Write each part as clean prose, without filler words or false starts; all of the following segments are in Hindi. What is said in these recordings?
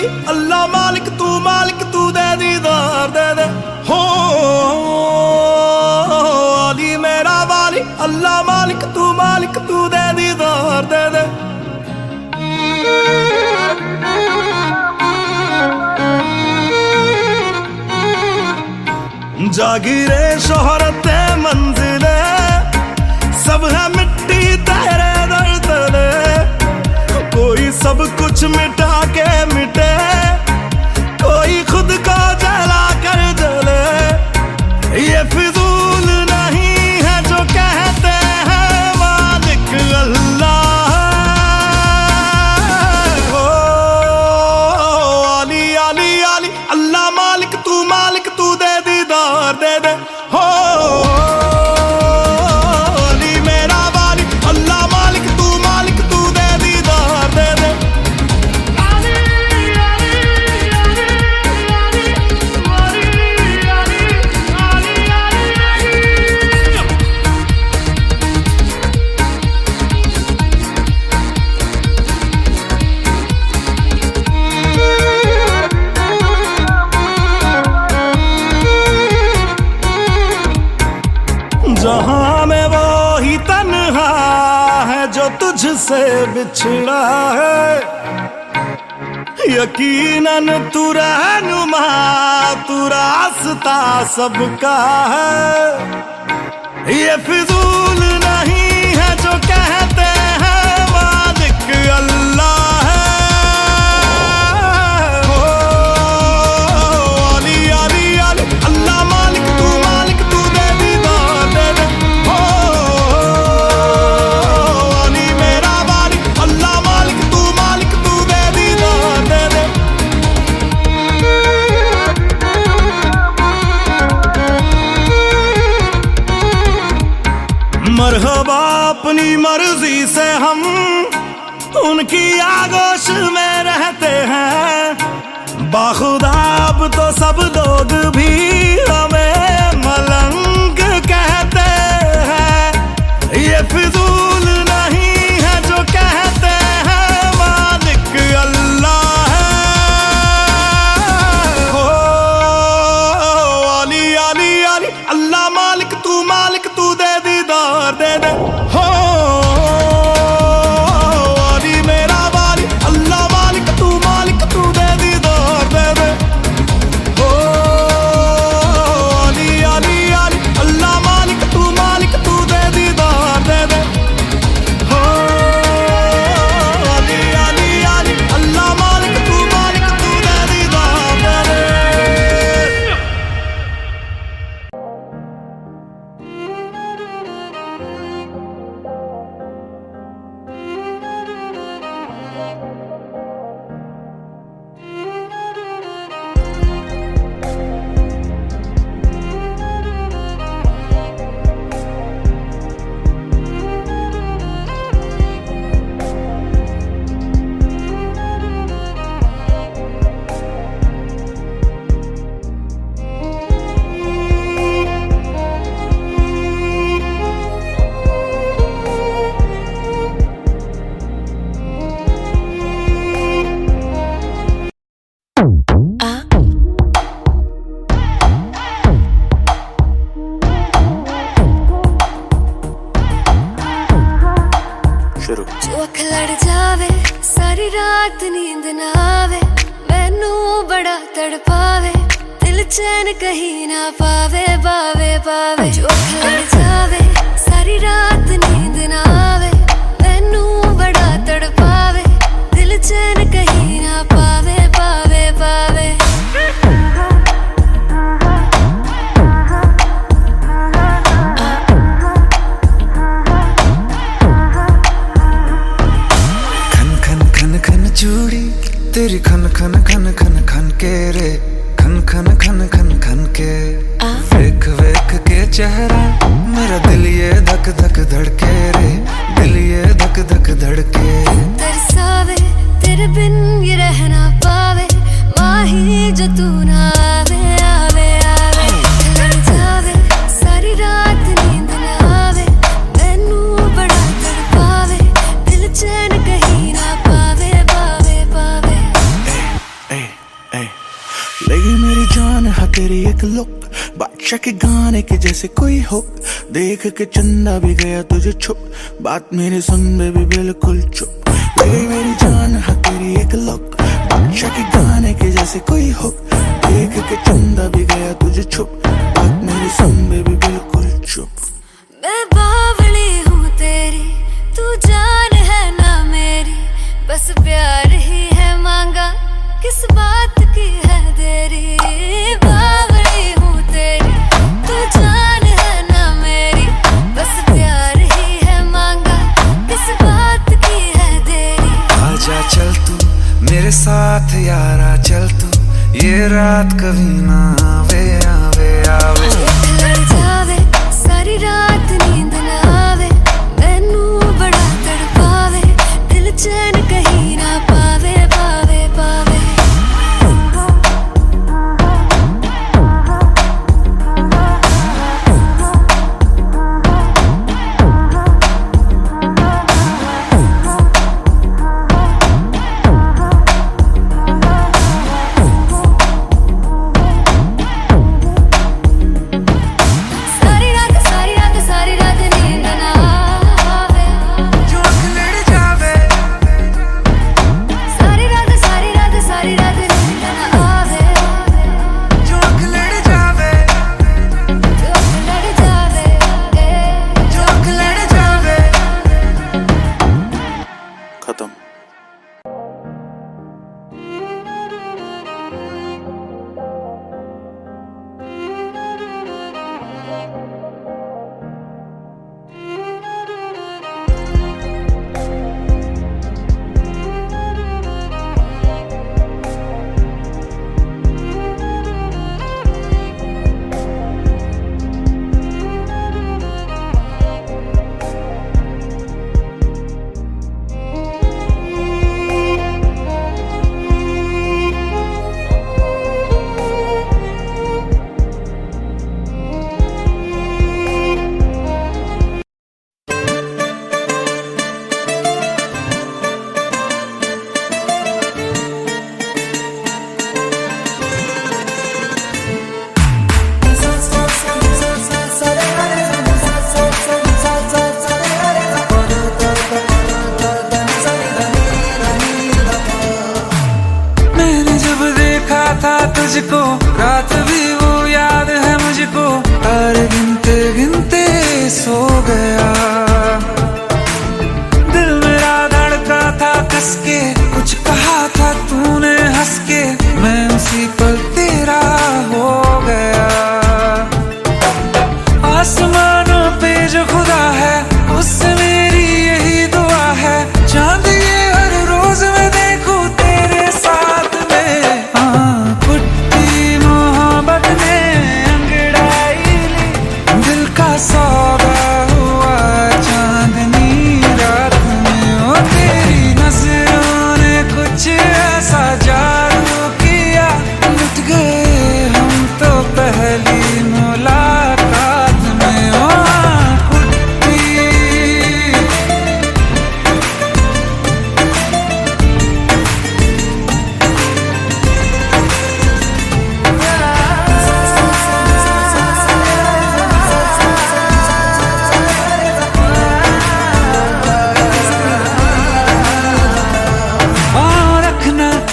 वाली अल्लाह मालिक तू दे दीदार दे दे हो अली मेरा वाली अल्लाह मालिक तू दे दीदार दे दे। जागीरे शोहरत मंजिले सब है मिट्टी तेरे दर तले, कोई सब कुछ मिटा के मिटे, कोई खुद को जला कर जले। ये फिजूल नहीं है जो कहते हैं मालिक अल्लाह हो अली अली अली अल्लाह मालिक तू दे दीदार दे दे हो अली मेरा वाली अल्लाह मालिक तू दे दीदार दे दे। जहां में वो ही तन्हा है जो तुझसे बिछड़ा है, यकीनन तू रहनुमा तू रास्ता सबका है। ये फिजूल नहीं है जो कहते हैं मालिक अल्लाह है हो अली अली अली अल्लाह मालिक तू दे दीदार दे दे हो अली मेरा वाली अल्लाह मालिक तू दे दीदार दे दे। मरहबा अपनी मर्जी से हम उनकी आगोश में रहते हैं, बाखुदा अब तो सब लोग भी हमें मलंग कहते हैं। ये फिजूल नहीं है जो कहते हैं मालिक अल्लाह है हो अली अली अली अल्लाह मालिक तू दे दीदार दे दे हो अली मेरा वाली अल्लाह मालिक तू दे दीदार दे दे हो अली अली अली अल्लाह मालिक तू दे दीदार दे दे हो अली अली अली अल्लाह मालिक तू दे दीदार दे दे। जो अख लड़ जावे सारी रात नींद ना आवे, मैनू बड़ा तड़पावे, दिल चैन कहीं ना पावे पावे पावे। जो अख लड़ जावे सारी रात नींद ना आवे, मैनू बड़ा तड़पावे, दिल चैन कहीं ना पावे पावे पावे। चूड़ी तेरी खन खन खन खन खन के रे, खन खन खन खन खन के वेख वेख के चेहरा मेरा दिल ये धक धक धड़के रे, दिल ये धक धक धड़के। तरसावे तेरे बिन ये रह ना पावे, माही जो तू ना आवे आवे आवे। लड़ जावे सारी रात नींद ना आवे, मैनू बड़ा तड़पावे, दिल चैन कहीं ना पावे पावे पावे। एक लुक, बादशाह के गाने के जैसे कोई हो, देख के चंदा भी गया तुझे छुप, बात मेरी सुन बेबी बिल्कुल चुप, ले गई मेरी जान है तेरी एक लुक, बादशाह के गाने के जैसे कोई हो, देख के चंदा भी गया तुझे छुप, बात मेरी सुन बेबी बिल्कुल चुप। मैं बावली हूँ तेरी, तू जान है ना मेरी, बस प्यार ही है मांगा, किस बात की है देरी। बावली हूँ तेरी, तू जान है ना मेरी, बस प्यार ही है मांगा, किस बात की है देरी। आजा चल तू मेरे साथ यारा, चल तू ये रात कभी ना आवे आवे आवे। लड़ जावे सारी रात नींद ना आवे, मैनू बड़ा तड़पावे, दिल चैन कहीं ना पावे पावे पावे। खत्म। तुझको रात भी वो याद है मुझको, तारे गिनते गिनते सो गया, दिल मेरा धड़का था कस के, कुछ कहा था तूने हंस के, मैं उसी पल तेरा हो गया। आसमानों पे जो खुदा है उससे मेरी यही दुआ है, चांद ये हर रोज मैं देखूं तेरे साथ में। सौदा हुआ चांदनी रात में, ओ तेरी नजरों ने कुछ ऐसा जादू किया, लुट गए हम तो पहली मुलाकात में। ओ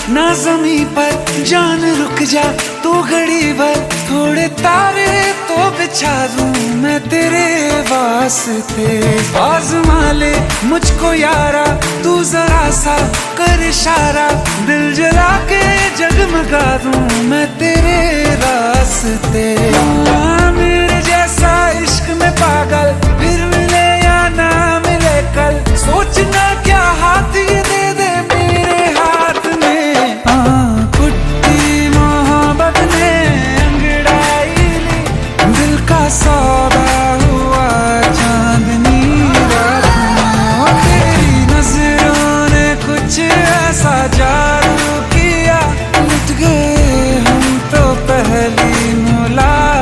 ना ज़मीं पर जान रुक जा तू घड़ी भर, थोड़े तारे तो बिछा दूं मैं तेरे वास्ते, आज़मा ले मुझको यारा तू जरा सा कर इशारा, दिल जला के जगमगा दूं मैं तेरे रास्ते। मेरे जैसा इश्क में पागल फिर मिले या ना मिले कल, सोचना क्या हाथ ये दे दे मेरे हाथ में। कुट्टी मोहब्बत ने अंगड़ाई ली, दिल का सौदा हुआ चांदनी रात में, ओ तेरी नजरों ने कुछ ऐसा जादू किया, लुट गए हम तो पहली मुलाकात।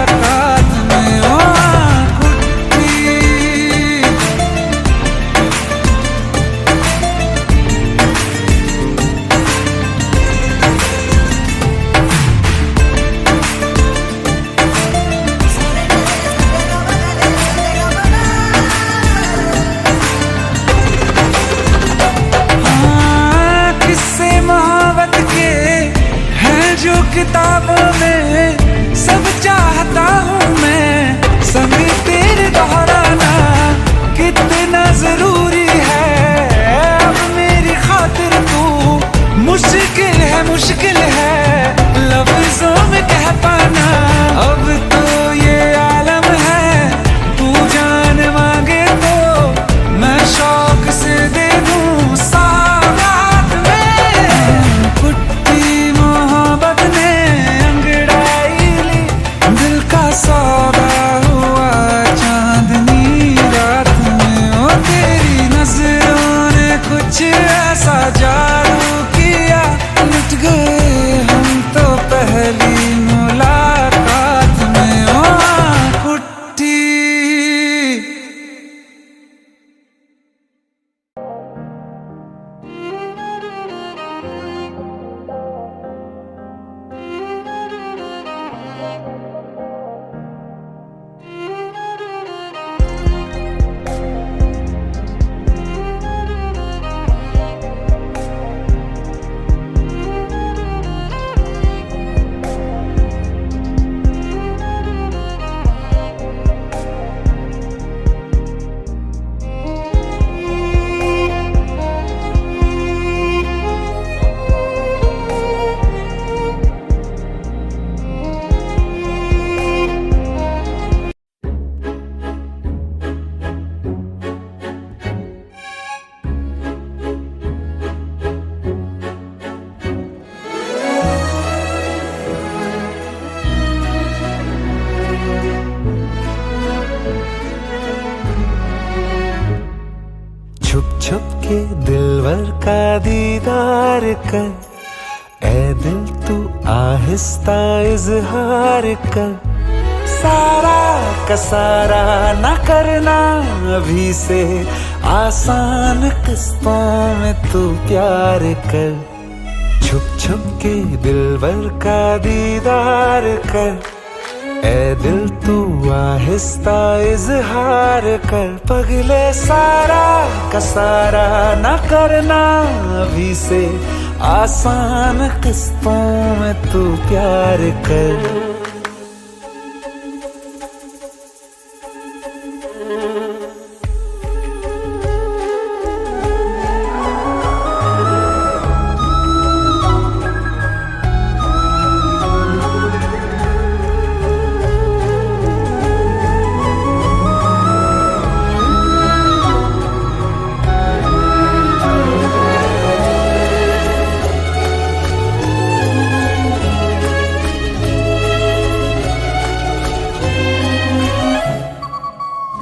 छुप के दिलवर का दीदार कर, ऐ दिल तू आहिस्ता इजहार कर। सारा का सारा ना करना अभी से, आसान किस्तों में तू प्यार कर। छुप छुप के दिलवर का दीदार कर, ऐ दिल तू आहिस्ता इजहार कर। पगले सारा का सारा ना करना अभी से, आसान किस्तों में तू प्यार कर।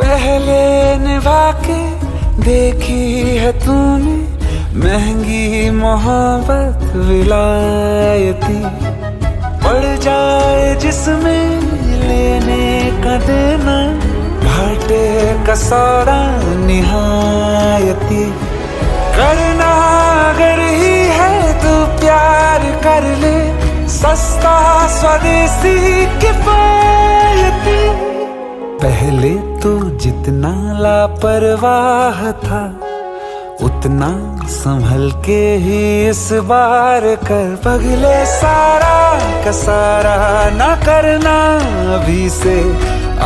पहले निभा के देखी है तूने महंगी मोहब्बत विलायती, पड़ जाए जिसमें लेने का देना, घाटे का सौदा निहायती। करना अगर ही है तो प्यार कर ले, सस्ता स्वदेशी किफायती। पहले तो जितना लापरवाह था, उतना संभल के ही इस बार कर। पगले सारा का सारा ना करना अभी से,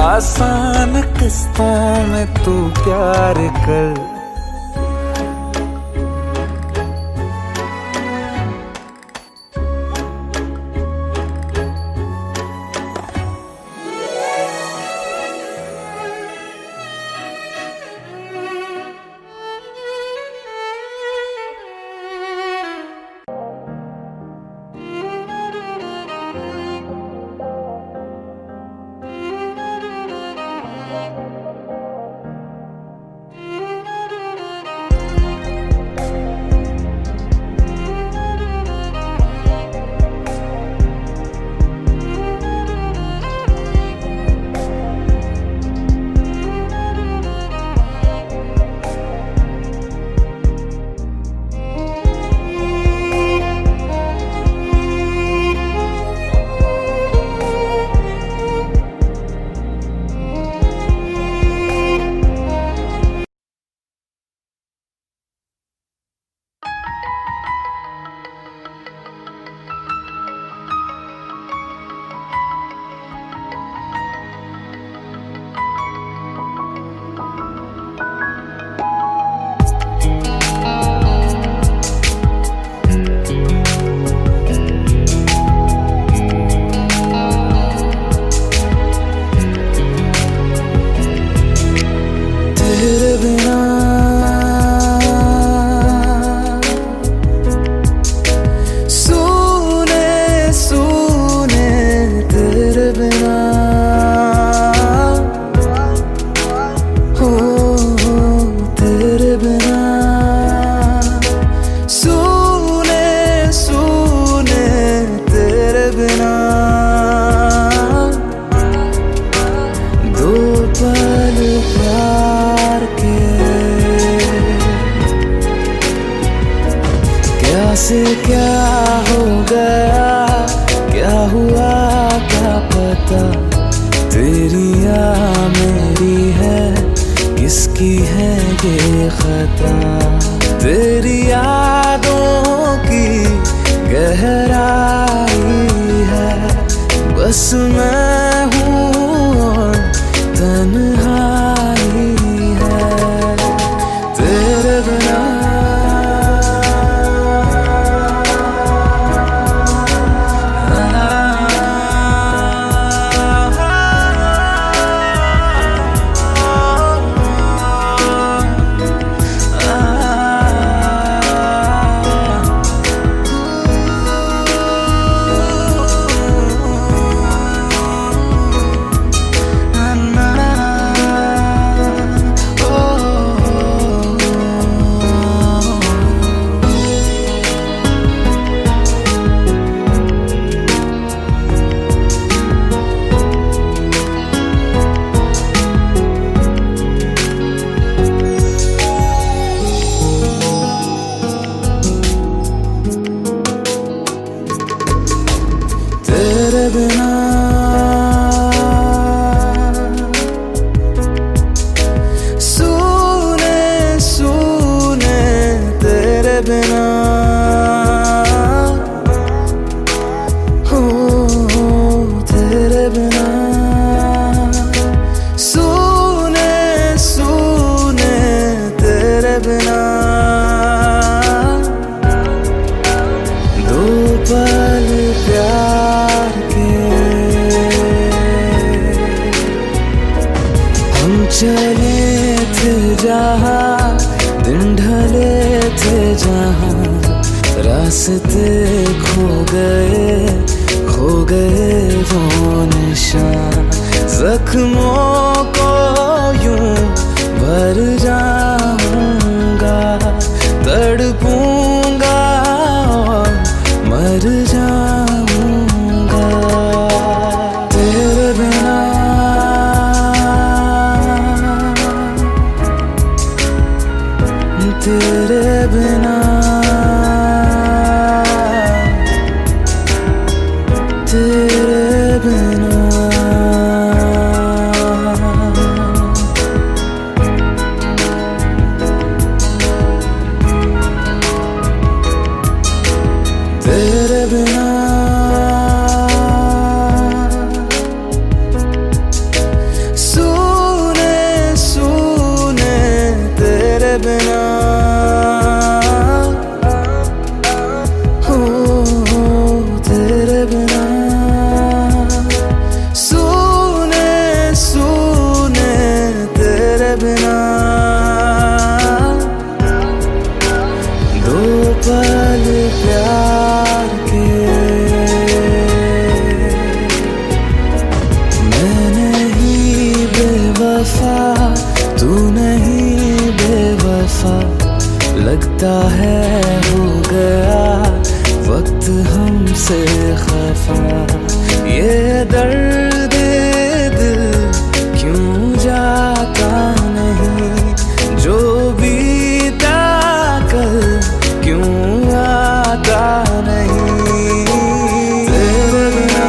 आसान किस्तों में तू प्यार कर। से क्या हो गया, क्या हुआ क्या पता। तेरी या मेरी है, किसकी है ये खता। तेरी यादों की गहराई है, बस मैं हूँ और तन्हाई है तेरे बिना। चले थे जहाँ दिन ढले थे जहाँ रास्ते खो गए वो निशान जख्मों को यूं भर जाऊंगा तड़पूंगा और मर जाऊंगा तेरे बिना तेरे बिना तेरे बिना तेरे बिना सुने सुने तेरे बिना हो तेरे बिना सुने सुने तेरे बिना दो पल प्यार के मैं नहीं बेवफा तू नहीं बेवफा लगता है हो गया वक्त हमसे खफा ये दर्द दिल क्यों जाता नहीं जो बीता कल क्यों आता नहीं तेरे बिना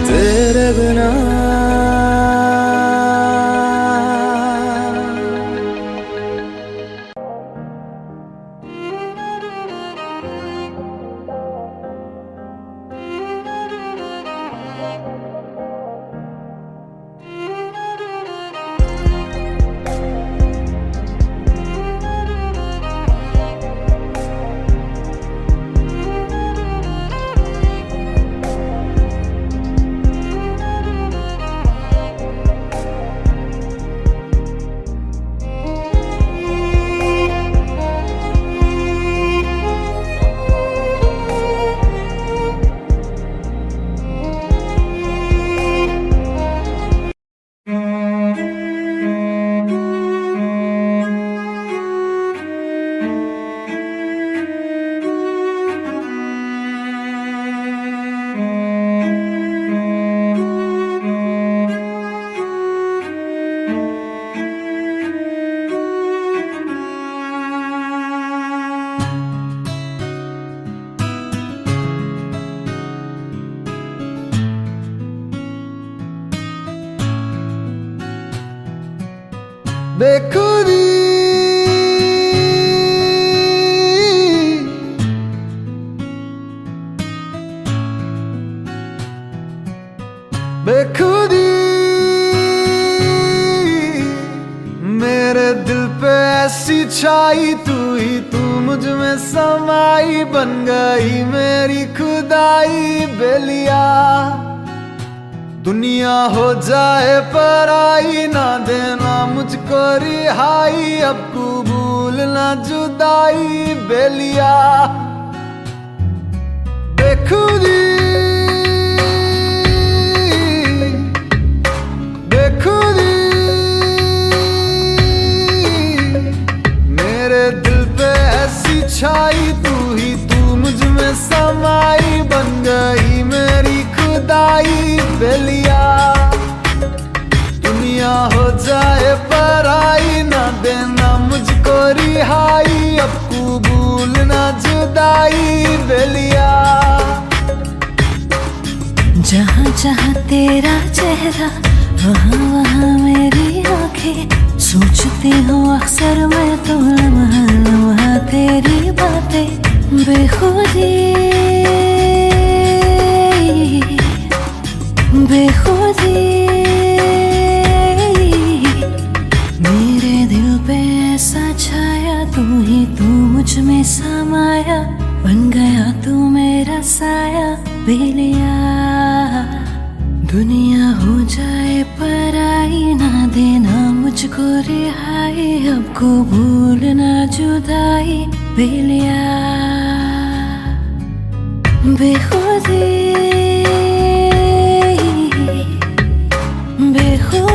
तेरे बिना बेखुदी बेखुदी मेरे दिल पे ऐसी छाई तू ही तू मुझ में समाई बन गई मेरी खुदाई बेलिया दुनिया हो जाए पराई ना देना मुझको रिहाई अब कबूल ना जुदाई बेलिया बेखुदी बेखुदी मेरे दिल पे ऐसी छाई तू ही तू मुझ में समाई बन गई मेरी खुदाई बेलिया दुनिया हो जाए पराई ना देना मुझको रिहाई अब कबूल ना जुदाई बेलिया जहाँ जहाँ तेरा चेहरा वहाँ वहाँ मेरी आंखें सोचती हूँ अक्सर मैं तो लम्हा लम्हा तेरी बातें तू मुझ में समाया, बन गया तू मेरा साया। बेलिया दुनिया हो जाए पराई, ना देना मुझको रिहाई, अब को भूलना जुदाई। बेलिया बेखुदी बेखुदी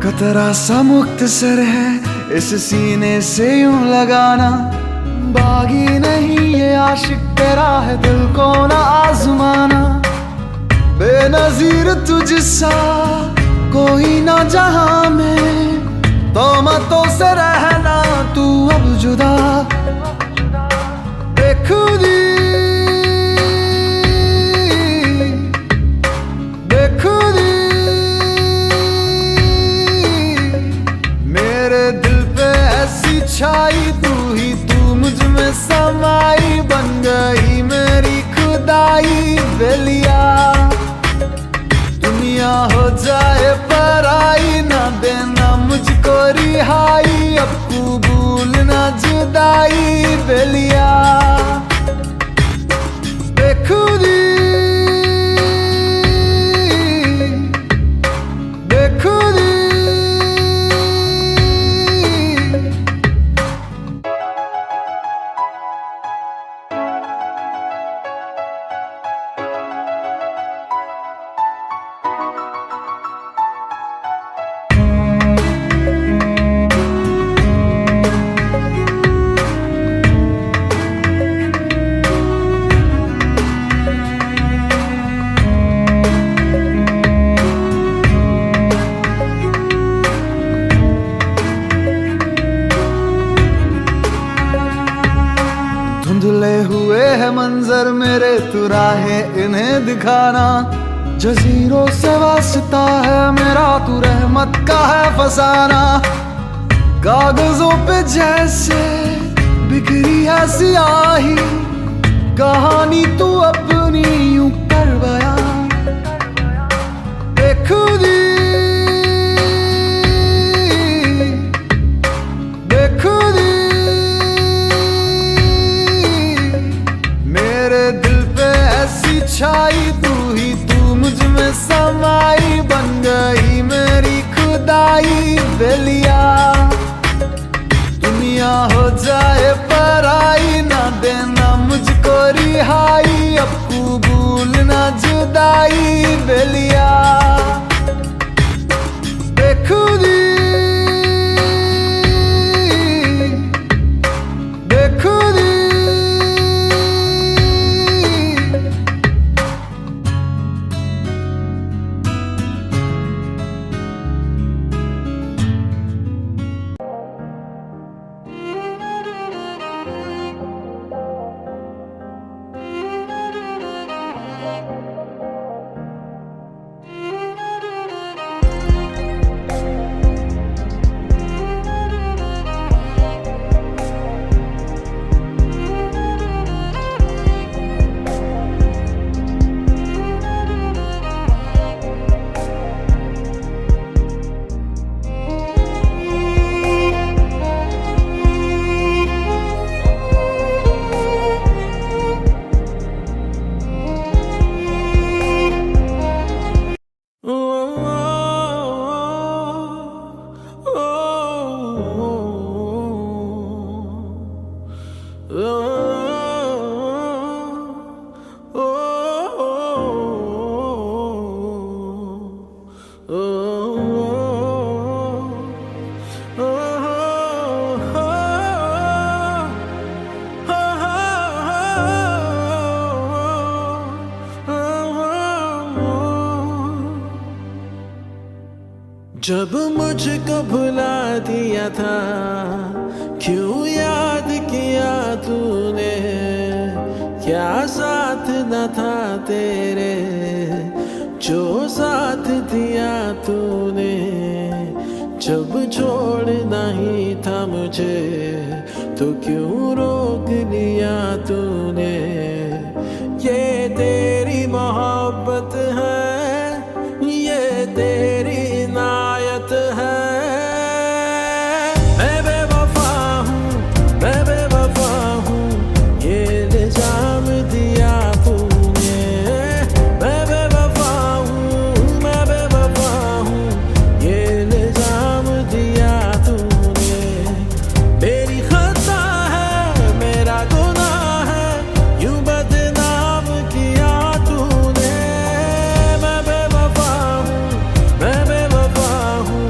कतरा सा मुक्त सर है इस सीने से यूं लगाना, बागी नहीं ये आशिक तेरा है दिल को ना आजमाना। बेनजीर तुझसा कोई ना जहां में, तोहमतों से रहना तू अब जुदा। बेखुदी बेखुदी मेरे दिल पे ऐसी छाई, तू मुझ में समाई, बन गई मेरी खुदाई। बेलिया दुनिया हो जाए पराई, ना देना मुझको रिहाई, अब कबूल ना जुदाई। बेलिया बेखुदी बेखुदी धुंधले हुए है मंजर मेरे, तू राहें इन्हें दिखाना। जजीरों से वास्ता है मेरा, तू रहमत का है फसाना। कागजों पे जैसे बिखरी है सियाही, कहानी तू अपनी यूं कर बयां। बेखुदी बेखुदी मेरे दिल पे ऐसी छाई, तू मुझ में समाई, बन गई मेरी खुदाई। बेलिया दुनिया हो जाए पराई, ना देना मुझको रिहाई, अब कबूल ना जुदाई। बेलिया बेखुदी बेखुदी जब मुझको भुला दिया था, क्यों याद किया तूने? क्या साथ न था तेरे, जो साथ दिया तूने। जब छोड़ना ही था मुझे तो क्यों रोक लिया तूने। ये तेरी मोहब्बत है, ये तेरी इनायत है। मैं बेवफा हूँ, मैं बेवफा हूँ, ये इल्जाम दिया तूने। मैं बेवफा हूँ, मैं बेवफा हूँ, ये इल्जाम दिया तूने। मेरी खता है, मेरा गुनाह है, यूं बदनाम किया तूने। मैं बेवफा हूँ, मैं बेवफा हूँ,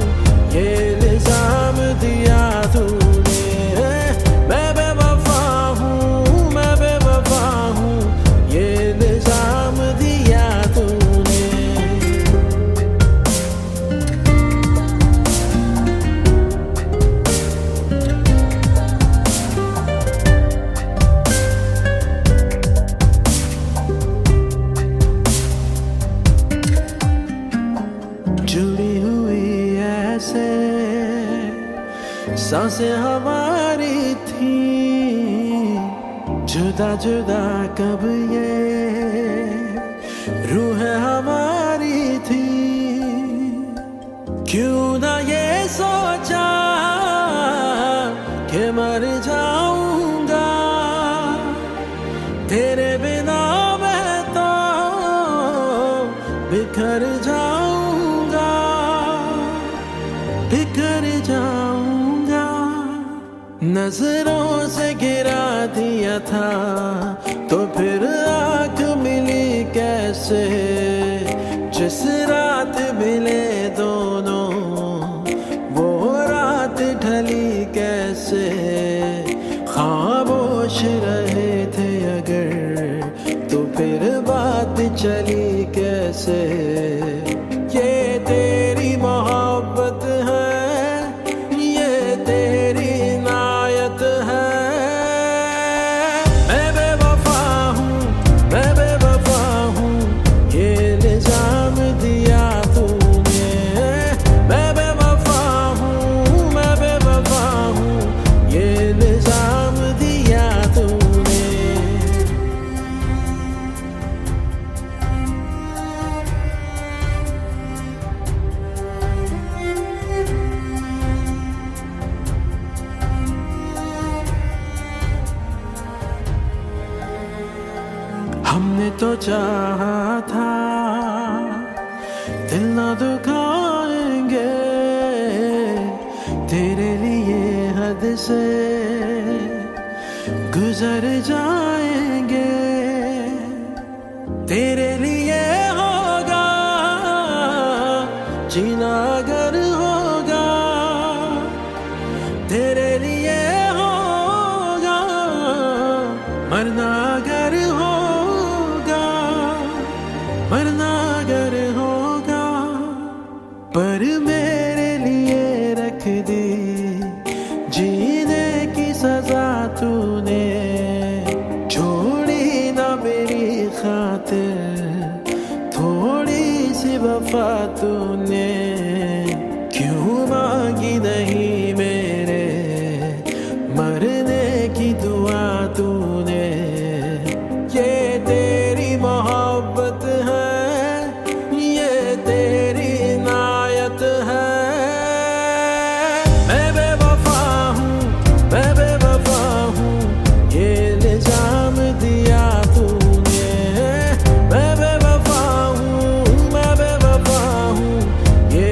ये इल्जाम दिया तूने। मैं बेवफा हूँ, मैं बेवफा हूँ, ये इल्जाम दिया तूने। जुड़ी हुई ऐसे सांसें हमारी थी, जुदा जुदा कब ये रूह हमारी थी। क्यों ना ये सोचा कि मर जाऊंगा तेरे बिना, मैं तो बिखर जाऊंगा, बिखर जाऊंगा। नजरों से गिरा दिया था तो फिर आँख मिली कैसे। जिस रात मिले दोनों वो रात ढली कैसे। खामोश रहे थे अगर तो फिर बात चली कैसे। ये तेरी मोहब्बत है, ये तेरी इनायत है। मैं बेवफा हूँ, मैं बेवफा हूँ, ये इल्जाम दिया तूने। मैं बेवफा हूँ, मैं बेवफा हूँ, ये इल्जाम दिया तूने। हमने तो चाहा था दिल न दुखाएंगे, तेरे लिए हद से गुजर जाएंगे। तेरे लिए होगा जीना अगर होगा, तेरे लिए होगा मरना अगर होगा, मरना अगर होगा। पर मेरे लिए रख दी जीने की सजा तूने। छोड़ी ना मेरी खातिर थोड़ी सी वफा तूने। क्यों मांगी नहीं मेरे मरने की दुआ तूने। ये तेरी मोहब्बत है, ये तेरी इनायत है। मैं बेवफा हूँ, मैं बेवफा हूँ, ये इल्जाम दिया तूने। मैं बेवफा हूँ, मैं बेवफा हूँ, ये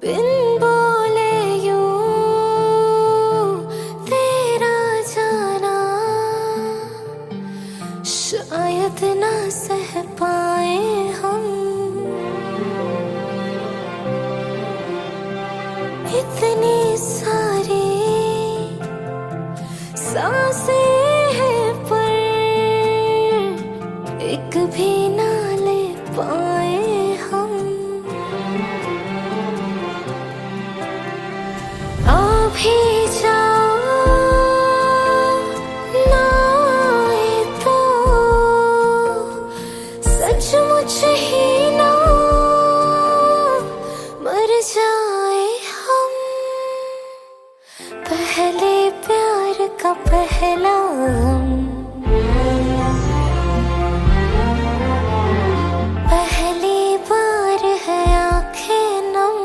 बिन बोले यूं तेरा जाना शायद ना सह पाए हम। इतनी सारी सांसें हैं पर एक भी ना ले पाए हम। आ भी जाओ ना आए तो सचमुच ही ना मर जाए हम। पहले प्यार का पहला गम, पहली बार है आंखें नम।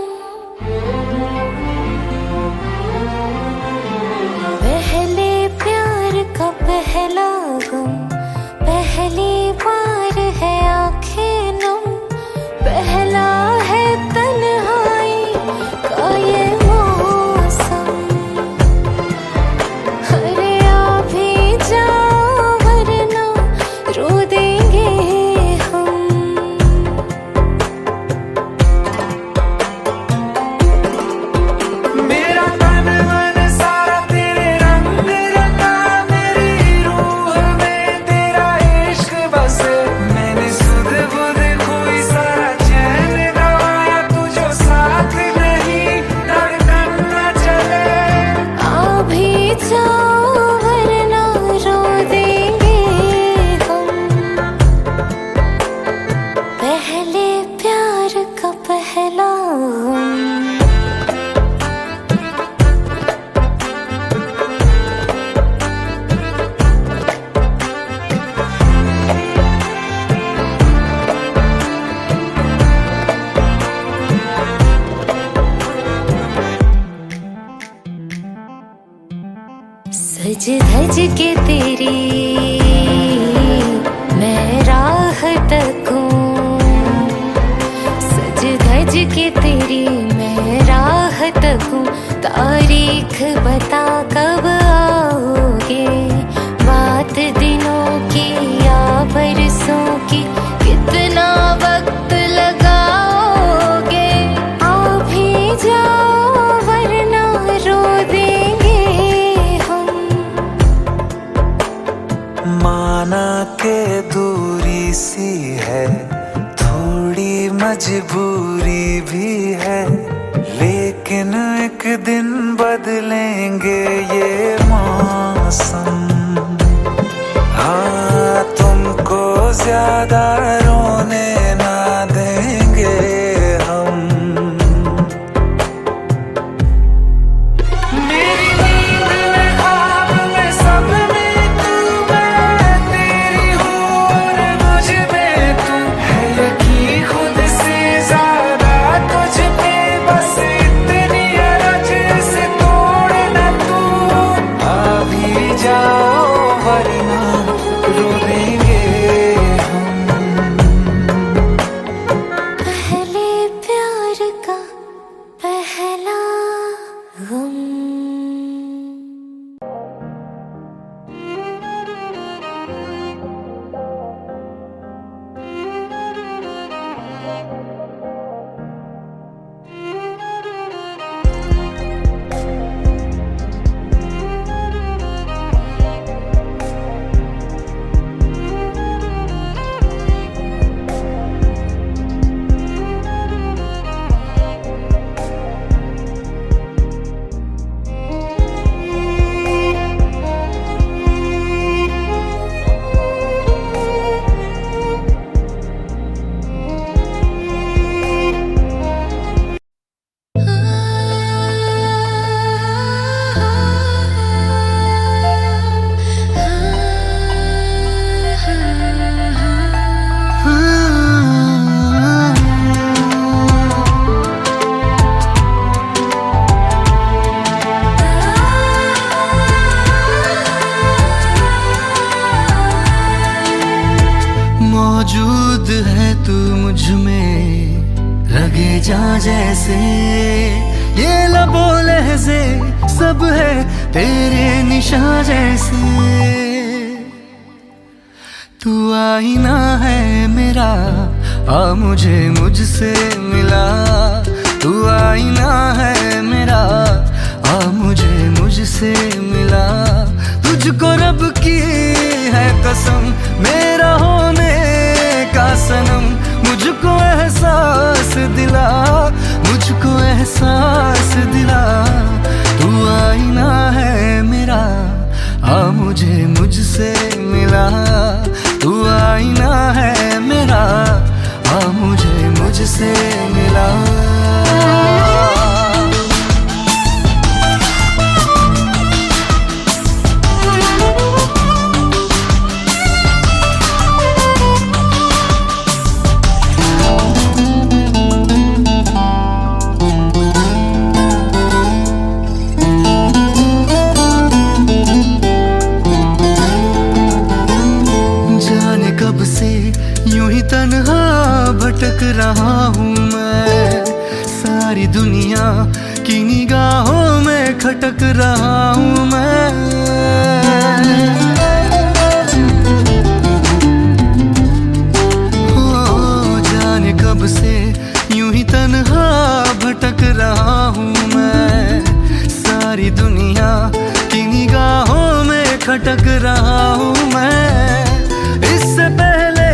पहले प्यार का पहला गम, पहली बार है आंखें नम। पहला है तन्हाई का ये मौसम। अरे आ भी जाओ वरना रो देंगे हम। मेरा तन मन सारा तेरे रंग रंगा, मेरी रूह में तेरा इश्क बसे। मैंने सुध बुध खोई सारा चैन गवाया, तू जो साथ नहीं धड़कन न चले। आ भी जाओ वरना रो देंगे हम। पहले प्यार का पहला गम। सज धज के तेरी मैं राह तकूं। सज धज के तेरी मैं राह तकूं। तारीख बता कब आओगे, बात दिनों की या बरसों की, कितना वक्त लगाओगे। आ भी जाओ वरना रो देंगे हम। माना के दूरी सी है, थोड़ी मजबूरी भी है, लेकिन एक दिन बदलेंगे ये मौसम। हाँ, तुमको ज्यादा रोने ना देंगे हम। मेरी नींद में ख्वाब में सब में तू, मैं तेरी हूँ और मुझ में तू है। यकीन खुद से ज्यादा तुझ पे, बस इतनी अरज से तोड़ न तू। आ भी जाओ वरना रो देंगे हम। जा जैसे ये लबों लहजे सब है तेरे निशान जैसे। तू आईना है मेरा आ मुझे मुझसे मिला, तू आईना है मेरा आ मुझे मुझसे मिला। तुझको रब की है कसम मेरा होने का सनम, मुझको एहसास दिला, मुझको एहसास दिला। तू आईना है मेरा आ मुझे मुझसे मिला, तू आईना है मेरा आ मुझे मुझसे मिला। कब से यूं ही तन्हा भटक रहा हूँ मैं, सारी दुनिया की निगाहों में खटक रहा हूँ मैं। ओ जाने कब से यूं ही तन्हा भटक रहा हूँ मैं, सारी दुनिया की निगाहों में खटक रहा हूँ मैं। इससे पहले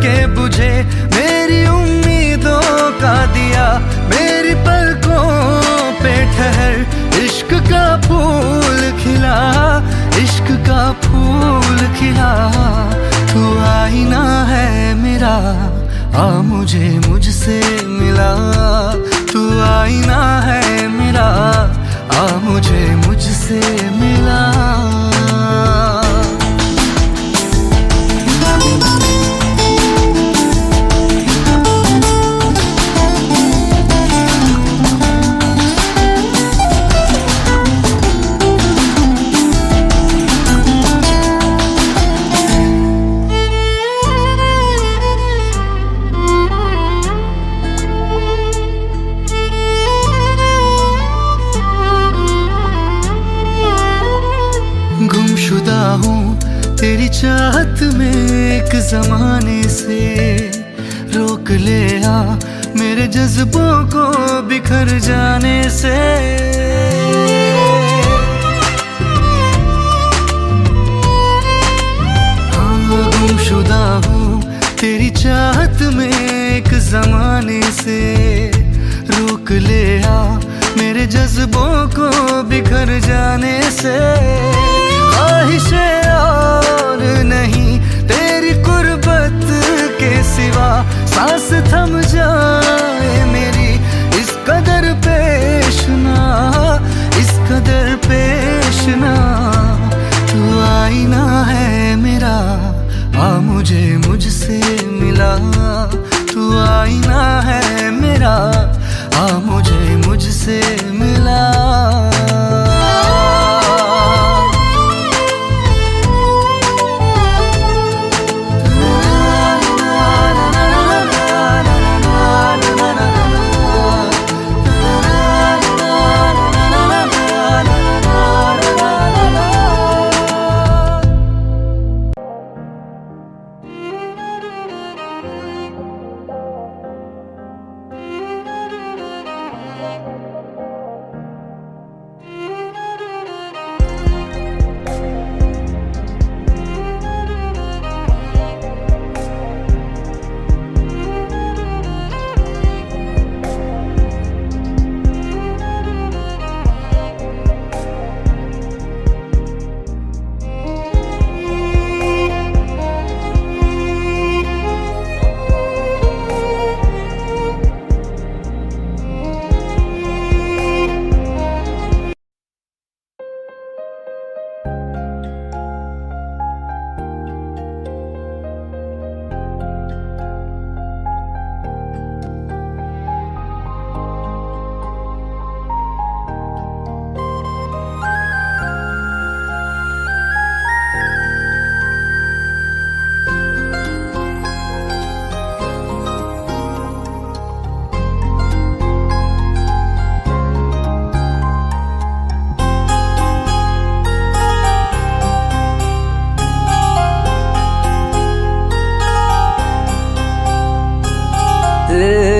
के बुझे मेरी उम्मीदों का दिया, मेरी पलकों पे ठहर इश्क का फूल खिला, इश्क का फूल खिला। तू आईना है मेरा आ मुझे मुझसे मिला, तू आईना है मेरा आ मुझे मुझसे मिला। गुमशुदा हूँ तेरी चाहत में एक जमाने से, रोक ले आ मेरे जज्बों को बिखर जाने से। हाँ गुमशुदा हूँ तेरी चाहत में एक जमाने से, रोक ले आ मेरे जज्बों को बिखर जाने से। ख्वाहिशें और नहीं तेरी कुर्बत के सिवा, सांस थम जाए मेरी इस कदर पेश ना, इस कदर पेश ना। तू आईना है मेरा आ मुझे मुझसे मिला, तू आईना है मेरा आ मुझे मुझसे मिला।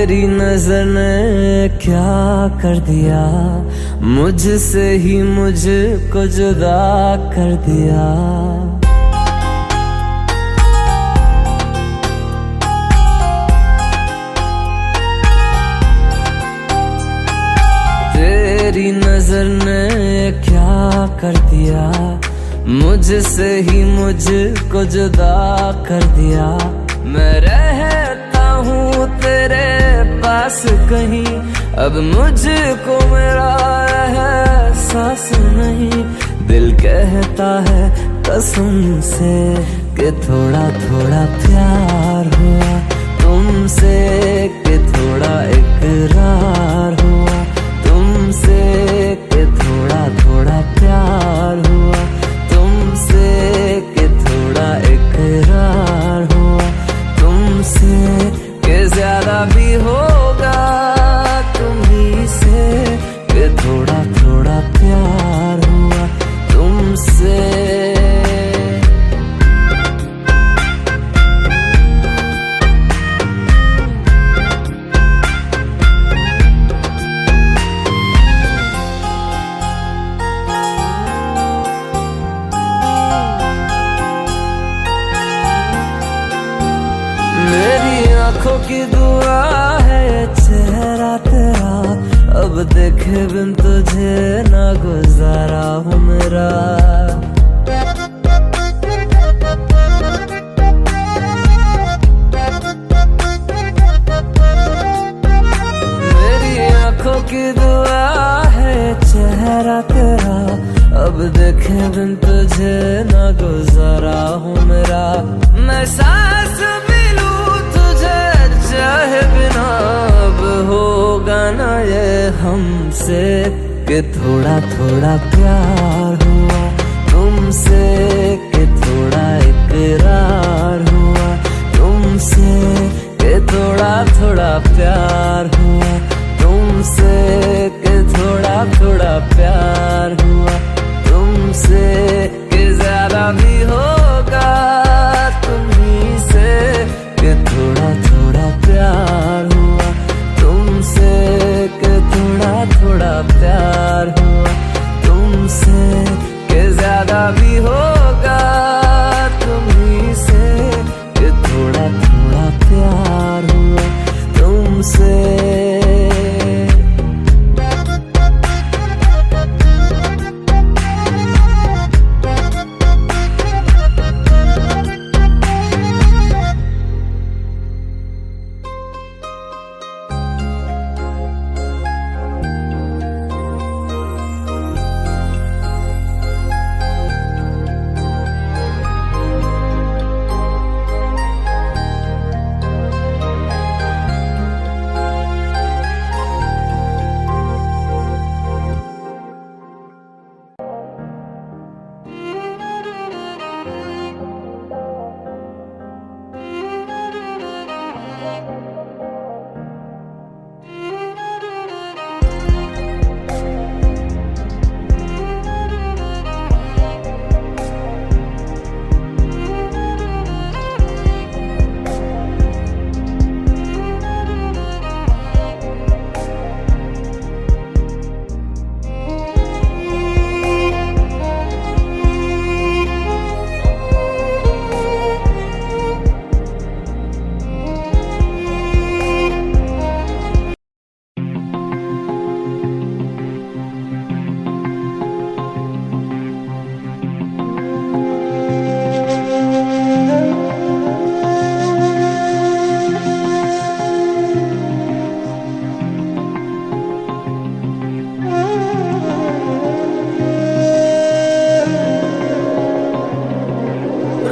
तेरी नजर ने क्या कर दिया, मुझसे ही मुझको जुदा कर दिया। तेरी नजर ने क्या कर दिया, मुझसे ही मुझको जुदा कर दिया। मैं रहता हूँ तेरे पास कहीं, अब मुझको मेरा एहसास नहीं। दिल कहता है कसम से कि थोड़ा थोड़ा प्यार हुआ तुमसे, कि थोड़ा इकरार हुआ तुमसे, कि थोड़ा थोड़ा प्यार हुआ तुमसे, कि थोड़ा इकरार हुआ तुमसे, कि ज्यादा भी होगा तुम्ही से, कि थोड़ा थोड़ा प्यार हुआ तुमसे। मेरी आंखों की दुआ है चेहरा तेरा, अब देखे बिन तुझे ना गुजारा हूँ मेरा। मेरी आंखों की दुआ है चेहरा तेरा, अब देखे बिन तुझे ना गुजारा हूँ मेरा। मैं सांस भी लूं तुझे चाहे बिना, अब होगा ना ये हमसे, कि थोड़ा थोड़ा प्यार हुआ तुमसे, कि थोड़ा इकरार हुआ तुमसे, कि थोड़ा थोड़ा प्यार हुआ तुमसे, कि थोड़ा थोड़ा प्यार हुआ तुमसे, कि ज्यादा भी होगा तुम्ही से, कि थोड़ा थोड़ा प्यार हुआ तुमसे, कि थोड़ा थोड़ा प्यार हुआ तुमसे, कि ज्यादा भी होगा तुम्ही से, कि थोड़ा थोड़ा प्यार हुआ तुमसे।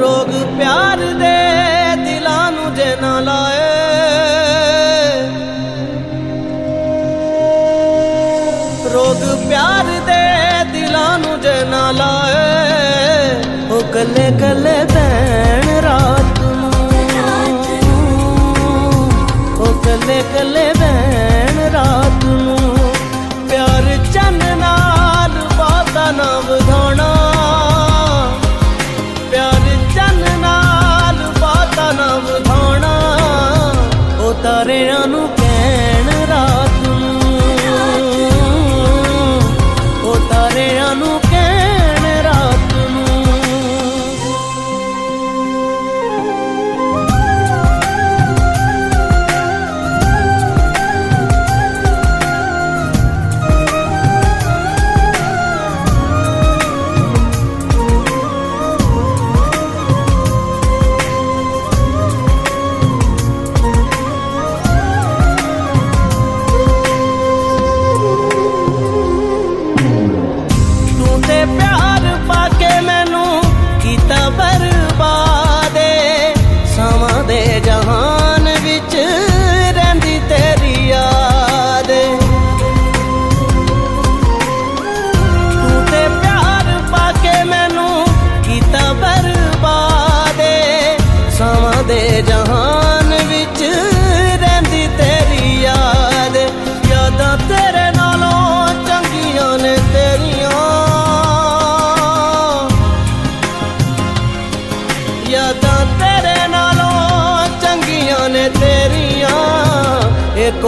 रोग प्यार दे दिलां नू जे ना लाए, ओ कले कले बैण रात नू, ओ कले कले बैण रात नू। प्यार चन नाल बाता ना वधाना, प्यार चन नाल बाता ना वधाना, ओ तारियां नू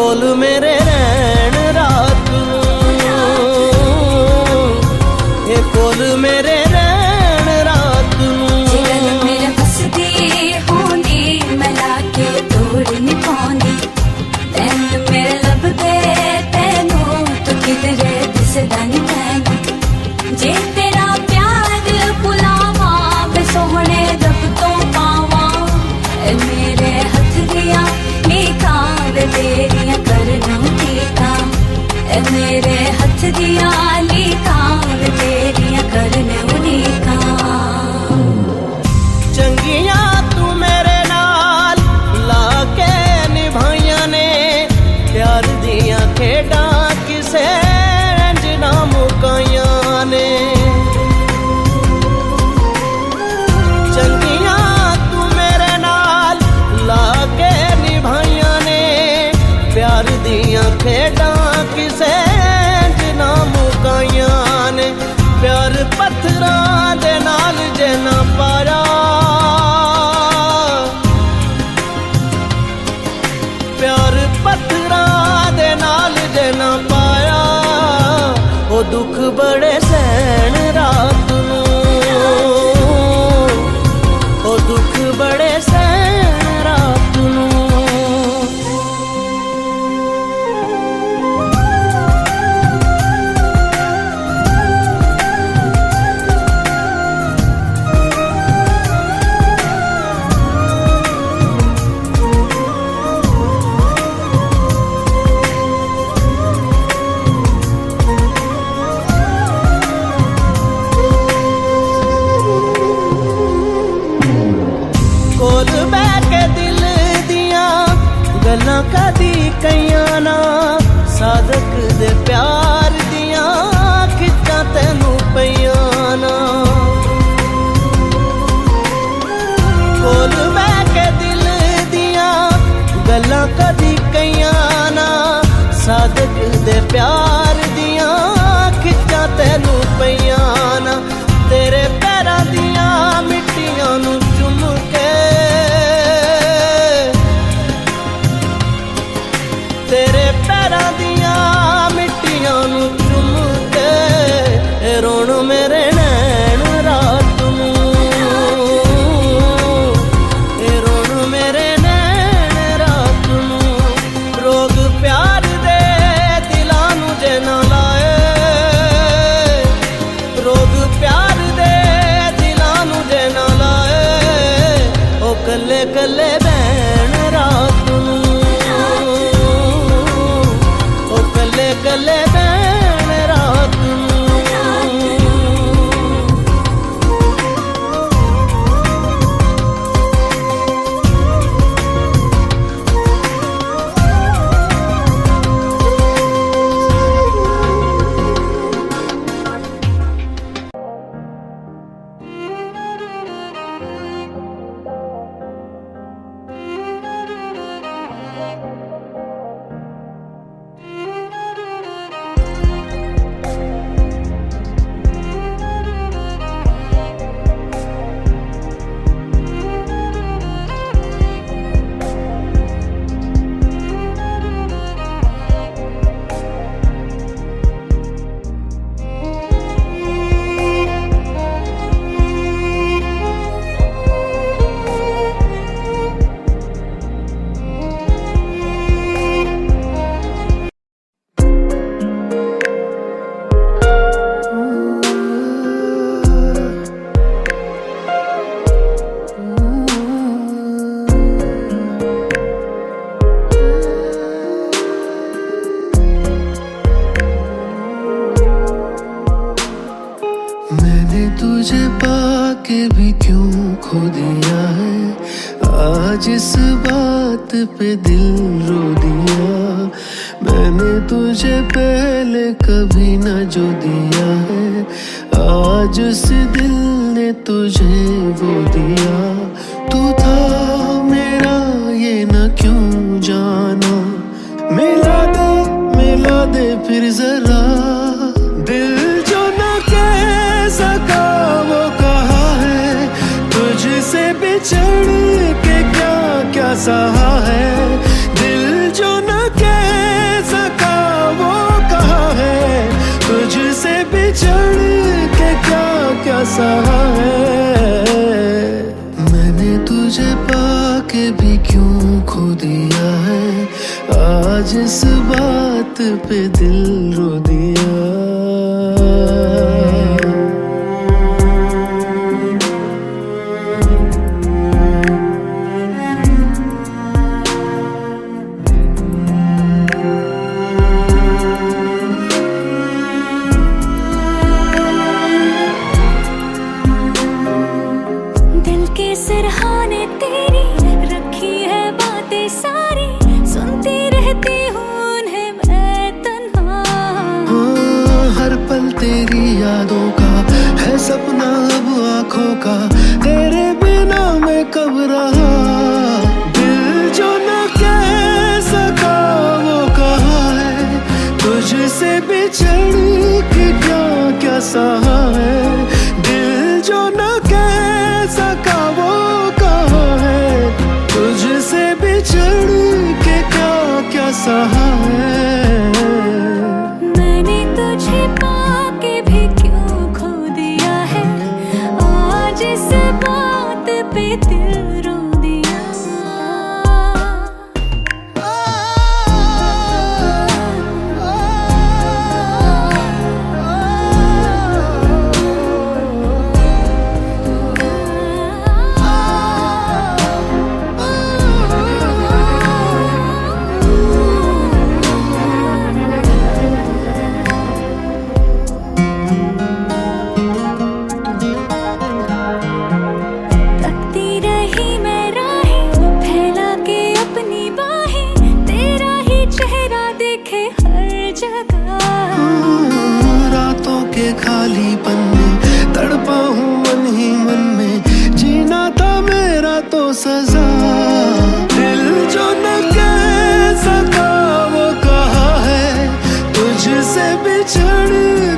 कोल मेरे रहन रात नूं, ये कोल मेरे रहन रात नूं। जिगल मेरे हसदी होंदी मिला के तोड़ नहीं पाउंदी, तैन मेरे लभदे तैनू तू किधरे दिसदा नहीं मैनू। जे तेरा प्यार भुलावा वे सोहणे रब तो पावा, ए मेरे हथ दियां नीकां वे तेरियां करना टीकां, ए मेरे हथ दियां नीकां वे तेरियां करना टीकां। चंगिया तू मेरे नाल लाके निभाइयां ने, प्यार दियां खेडां किसे इंज ना मुकाइयां ने। चंगिया तू मेरे नाल लाके निभाइयां ने, प्यार दियां खेडां किसे इंज ना मुकाइयां ने। प्यार पत्थरां दे नाल जे ना पाया, प्यार पत्थरां दे नाल जे ना पाया, ओ दुख बड़े सहन रात नूं, ओ दुख बड़े सहन रात नूं। कोल बह के दिल दियां गल्लां कदी कईयां ना, साधक दे प्यार दियां खिच्चां तैनू पईयां ना। कोल बह के दिल दियां गल्लां कदी कईयां ना, साधक दे प्यार दियां खिच्चां तैनू पईयां ना। तेरे पैरां दियां मिट्टियां नू चुम के, तेरे पैरां दियां मिट्टियां नू चुम के, ए रोण मेरे नैन रात नूं, ए रोण मेरे नैन रात नूं। रोग प्यार दे दिलां नू जे ना लाए, रोग प्यार दे दिलां नू जे ना लाए, ओ कल्ले कल्ले बैण रात नूं, ओ कल्ले कल्ले बैण रात नूं। तुझे पाके भी क्यों खो दिया है, आज इस बात पे दिल रो दिया। मैंने तुझे पहले कभी न जो दिया है, आज उस दिल ने तुझे वो दिया। तू था मेरा ये न क्यों जाना, मिला दे फिर जरा। दिल जो न कह सका वो कहा है, तुझसे बिछड़ के क्या क्या सहा है। दिल जो न कह आज इस बात पे दिल रो दिया। दिल के सिरहाने तेरी रखी है बातें सारी, सुनती रहती हूँ उन्हें मैं तन्हा। हर पल तेरी यादों का है सपना अब आँखों का, तेरे बिना मैं कब रहा। दिल जो न कह सका वो कहा है, तुझसे बिछड़ के क्या क्या सहा है। दिल जो न कह सका वो कहा है, तुझसे बिछड़ के क्या क्या सहा है। मैंने तुझे पाके भी क्यों खो दिया है, आज इस बात पे दिल रो दिया। तकती रही मैं राहें फैला के अपनी बाहें, तेरा ही चेहरा देखे हर जगह। रातों के खालीपन में तड़पा हूँ मन ही मन में, जीना था मेरा तो सजा। दिल जो न कह सका वो कहा है, तुझसे बिछड़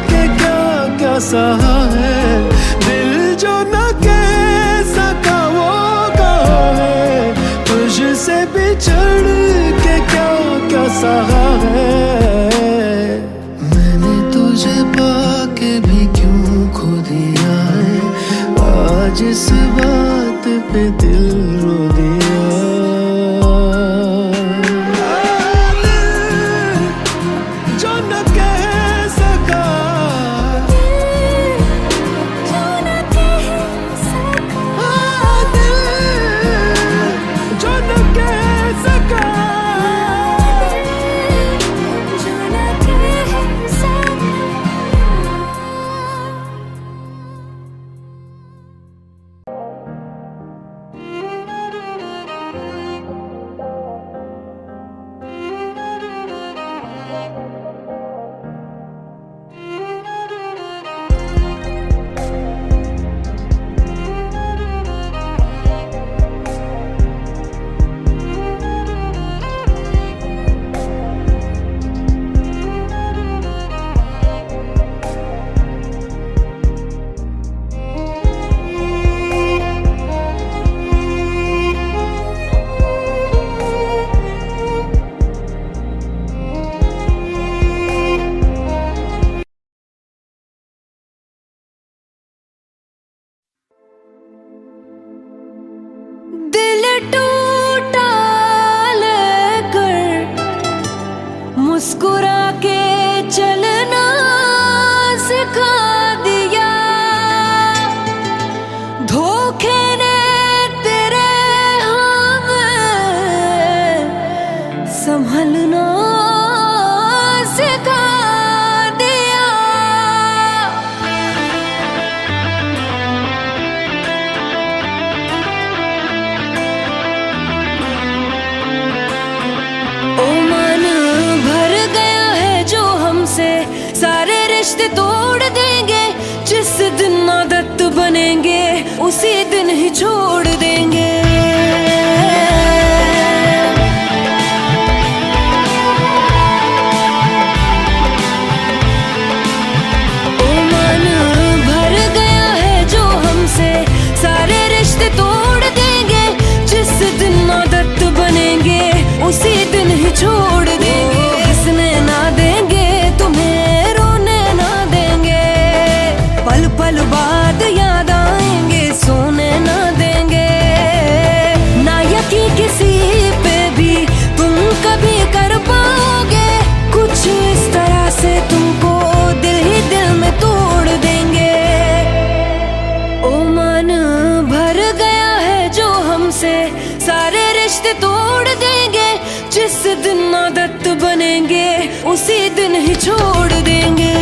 के क्या क्या सहा है। दिल जो न कह सका वो कहा है, तुझसे बिछड़ के क्या क्या सहा है। मैंने तुझे पाके भी क्यों खो दिया है, आज इस बात पे दिल रो दिया। जो न कह सका, जो न कह सका, जो न कह सका। जो न कह सका। दिल टूटा लेकर मुस्कुरा के चलना सिखा दिया, धोखे ने तेरे हमें संभलना सिखा दिया। ओ मन भर गया है जो हमसे, सारे रिश्ते तोड़ देंगे। जिस दिन आदत बनेंगे उसी दिन ही छोड़ देंगे। ओ मन भर गया है जो हमसे, सारे रिश्ते तोड़ देंगे। जिस दिन आदत बनेंगे उसी दिन ही छोड़ देंगे। हंसने ना देंगे तुम्हें, रोने ना देंगे, पल पल बाद याद आएंगे, सोने ना देंगे। बनेंगे उसी दिन ही छोड़ देंगे।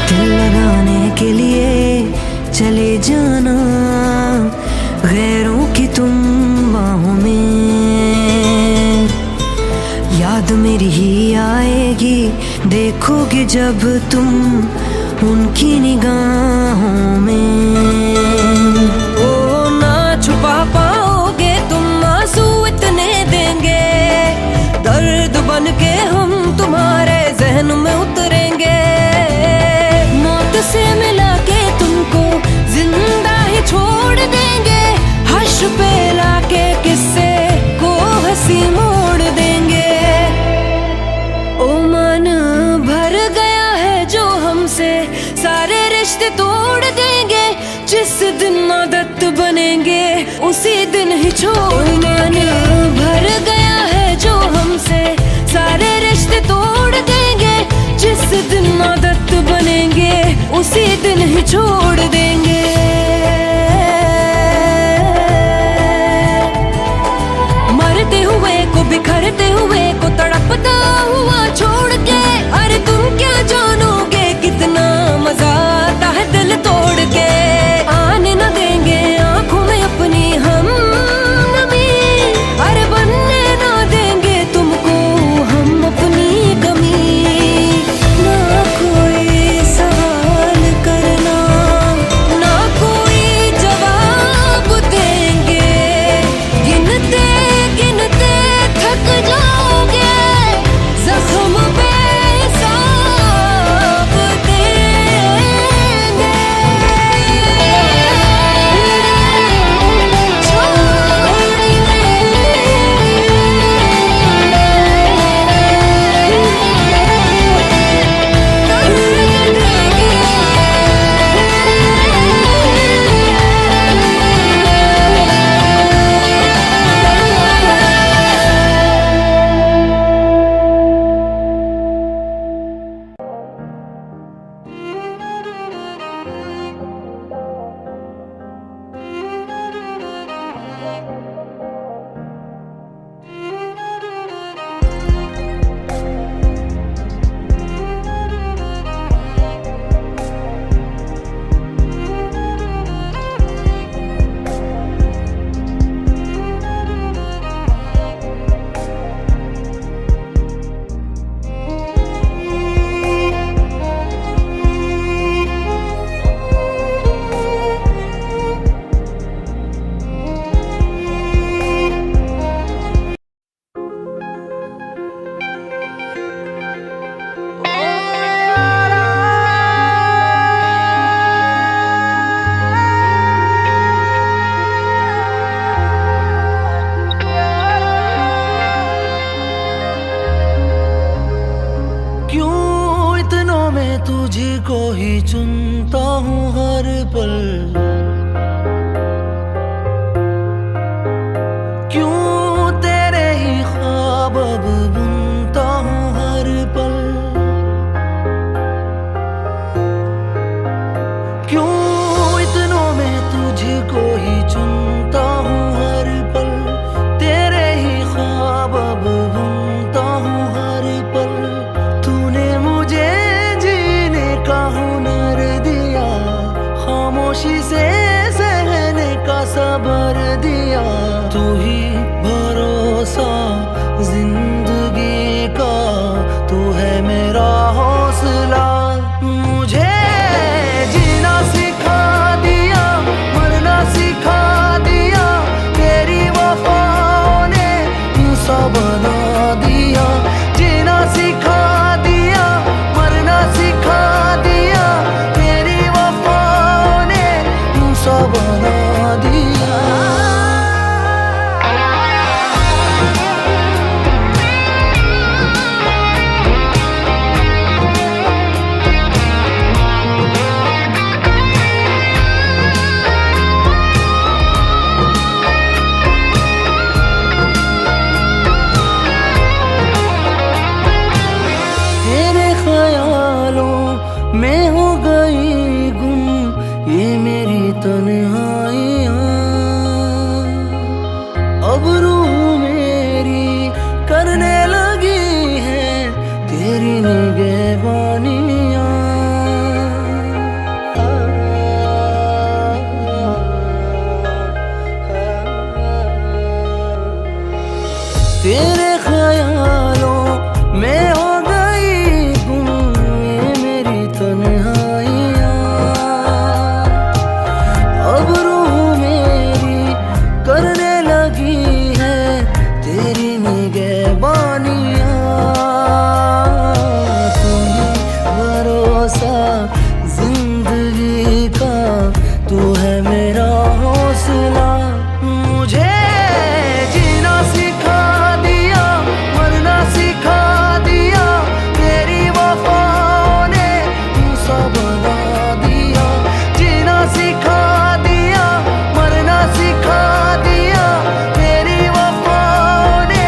दिल लगाने के लिए चले जाना गैरों की तुम बाहों में, याद मेरी ही आएगी देखोगे जब तुम उनकी निगाहों में। ओ ना छुपा पाओगे तुम आंसू इतने देंगे, दर्द बन के हम तुम्हारे जहन में उतरेंगे। मौत से मिला के तुमको जिंदा ही छोड़ देंगे, हर्ष पे लाके किस्से को हंसी मोड़ देंगे। ओ मन भर गया है जो हमसे सारे रिश्ते तोड़ देंगे, जिस दिन आदत बनेंगे उसी दिन ही छोड़ देंगे। भर गया है जो हमसे सारे रिश्ते तोड़ देंगे, जिस दिन आदत बनेंगे उसी दिन ही छोड़ देंगे। मरते हुए को बिखरते हुए को तड़पता हुआ छोड़ के, अरे तुम क्या जानोगे कितना मजा आता है दिल तोड़ के। आने न देंगे आंखों में अपनी हम नमी, अरे बनने ना देंगे तुमको हम अपनी कमी। ना कोई सवाल करना, ना तेरे ख्यालों में हो गई गुम ये मेरी तन्हाइयाँ। अब रूह मेरी करने लगी है तेरी निगहबानियाँ। तू ही भरोसा जिंदगी का, तू है मेरा हौसला। मुझे जीना सिखा दिया, मरना सिखा दिया, तेरी वफाओं ने सा बना दिया। जीना सिखा दिया, मरना सिखा दिया, तेरी वफाओं ने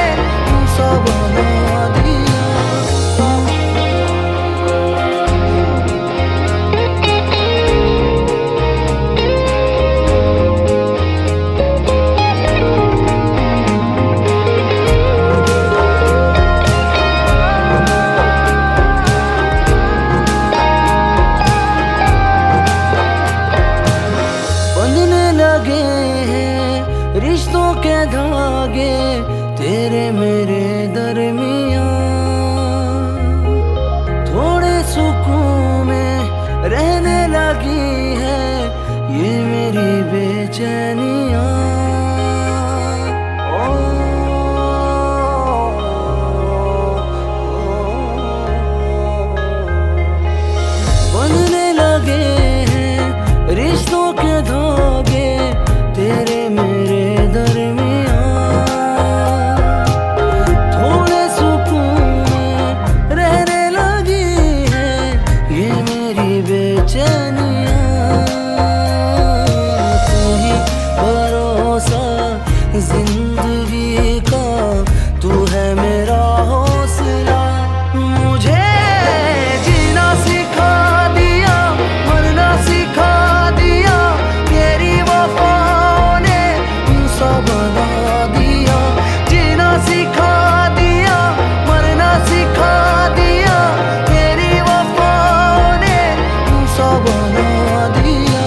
सा बना दिया। बंधने लगे हैं रिश्तों के धागे तेरे मेरे दरमियां। थोड़े सुकून में रहने लगी है ये मेरी बेचैनियां। बंधने लगे हैं रिश्तों के धागे तेरे मेरे दरमियां। थोड़े सुकून में रहने लगी है ये मेरी बेचैनियां। तू ही भरोसा जिंदगी का, तू है मेरा हौसला। मुझे जीना सिखा दिया, मरना सिखा दिया, तेरी वफाओं ने सा बना दिया। जीना सिखा दिया, मरना सिखा दिया, तेरी वफाओं ने सा बना दिया।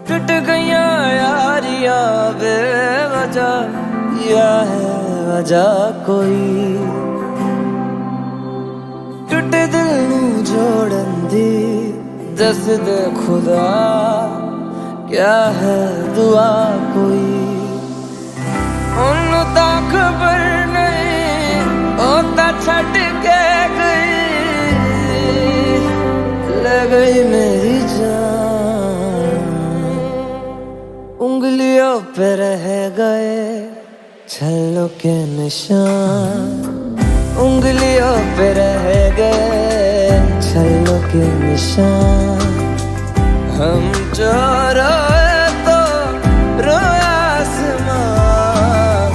टूट गया यारियां बेवजह, या है वजह कोई। टूटे दिल नू जोड़न दी दस दे खुदा, क्या है दुआ कोई। उन्नू ता खबर नहीं होता छड़ के गई, ले गई मेरी जान। उंगलियों पे रह गए छल्लों के निशान, उंगलियों पे रह गए छल्लों के निशान। हम जो रोए तो रोया आसमान,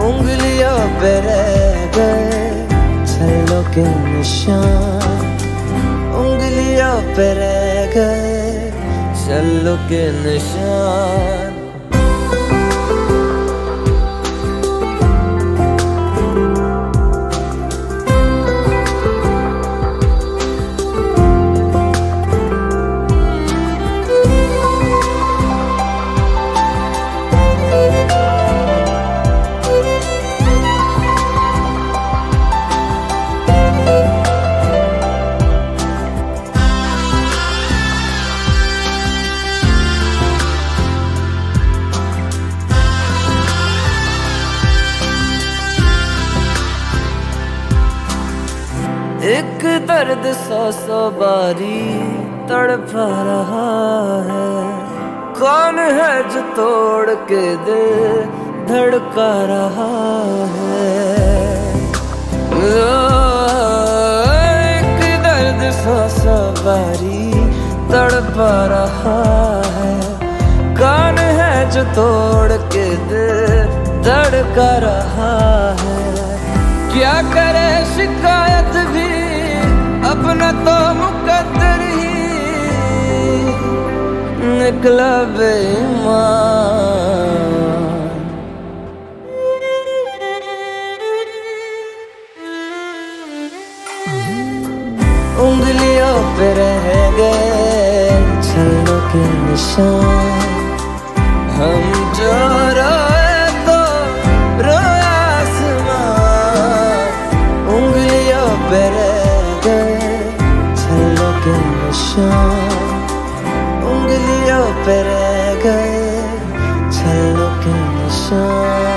उंगलियों पे रह गए छल्लों के निशान, उंगलियों पे रह गए छल्लों के निशान। दर्द सौ सौ बारी तड़पा रहा है। कौन है जो तोड़ के दिल धड़का रहा है। एक दर्द सौ सौ बारी तड़पा रहा है। कौन है जो तोड़ के दिल धड़का रहा है। क्या करे शिकायत भी अपना तो मुकद्दर ही निकला बेईमान। उंगलियों पे रह गए छलों के निशान। हम जो रोए तो रोया आसमान। उंगलियों पे रह गए छलों के निशान। उंगलियों पे रह गए छलों के निशान।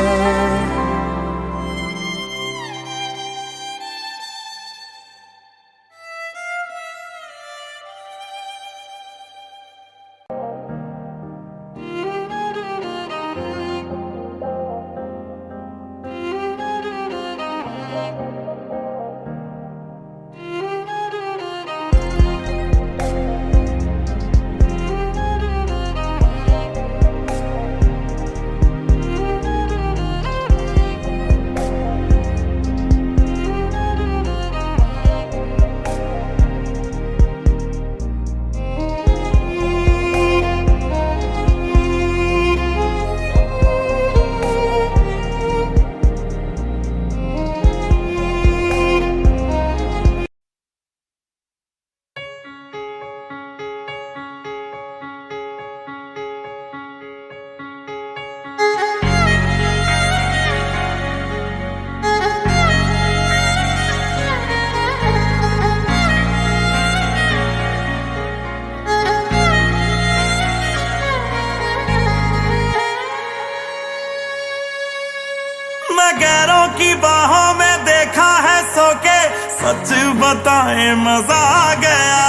गैरों की बाहों में देखा है सो के सच बताए मजा आ गया।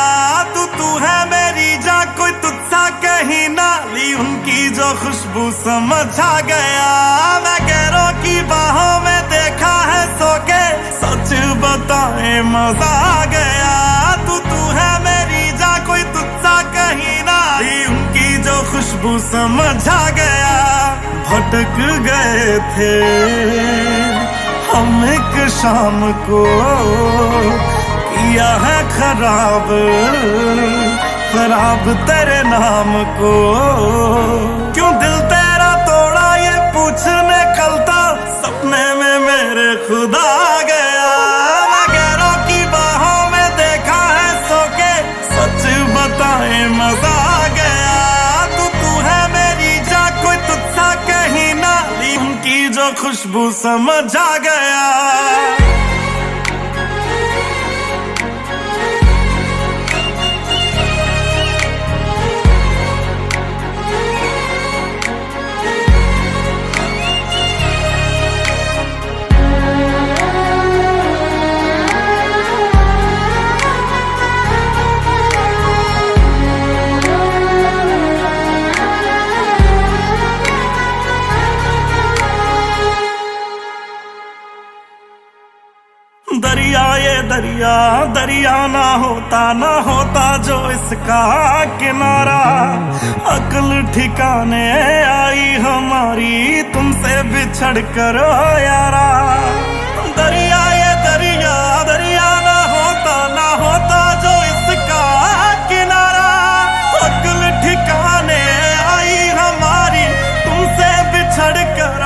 तू है मेरी जा कोई तुझसा कहीं ना ली उनकी जो खुशबू समझ आ गया। मैं गैरों की बाहों में देखा है सो के सच बताए मजा आ गया। तू है मेरी जा कोई तुझसा कहीं ना ली उनकी जो खुशबू समझ आ गया। भटक गए थे हम एक शाम को किया है खराब खराब तेरे नाम को। क्यों दिल तेरा तोड़ा ये पूछने कल तो सपने में मेरे खुदा आ गया। मैं गैरों की बाहों में देखा है सो के सच बताए मजा आ गया। तू है मेरी जा कोई तुझसा कहीं ना ली उनकी जो खुशबू समझ आ गया। दरिया ये दरिया दरिया ना होता जो इसका किनारा। अक्ल ठिकाने आई हमारी तुमसे बिछड़ कर यारा। दरिया ये दरिया दरिया ना होता जो इसका किनारा। अक्ल ठिकाने आई हमारी तुमसे बिछड़ कर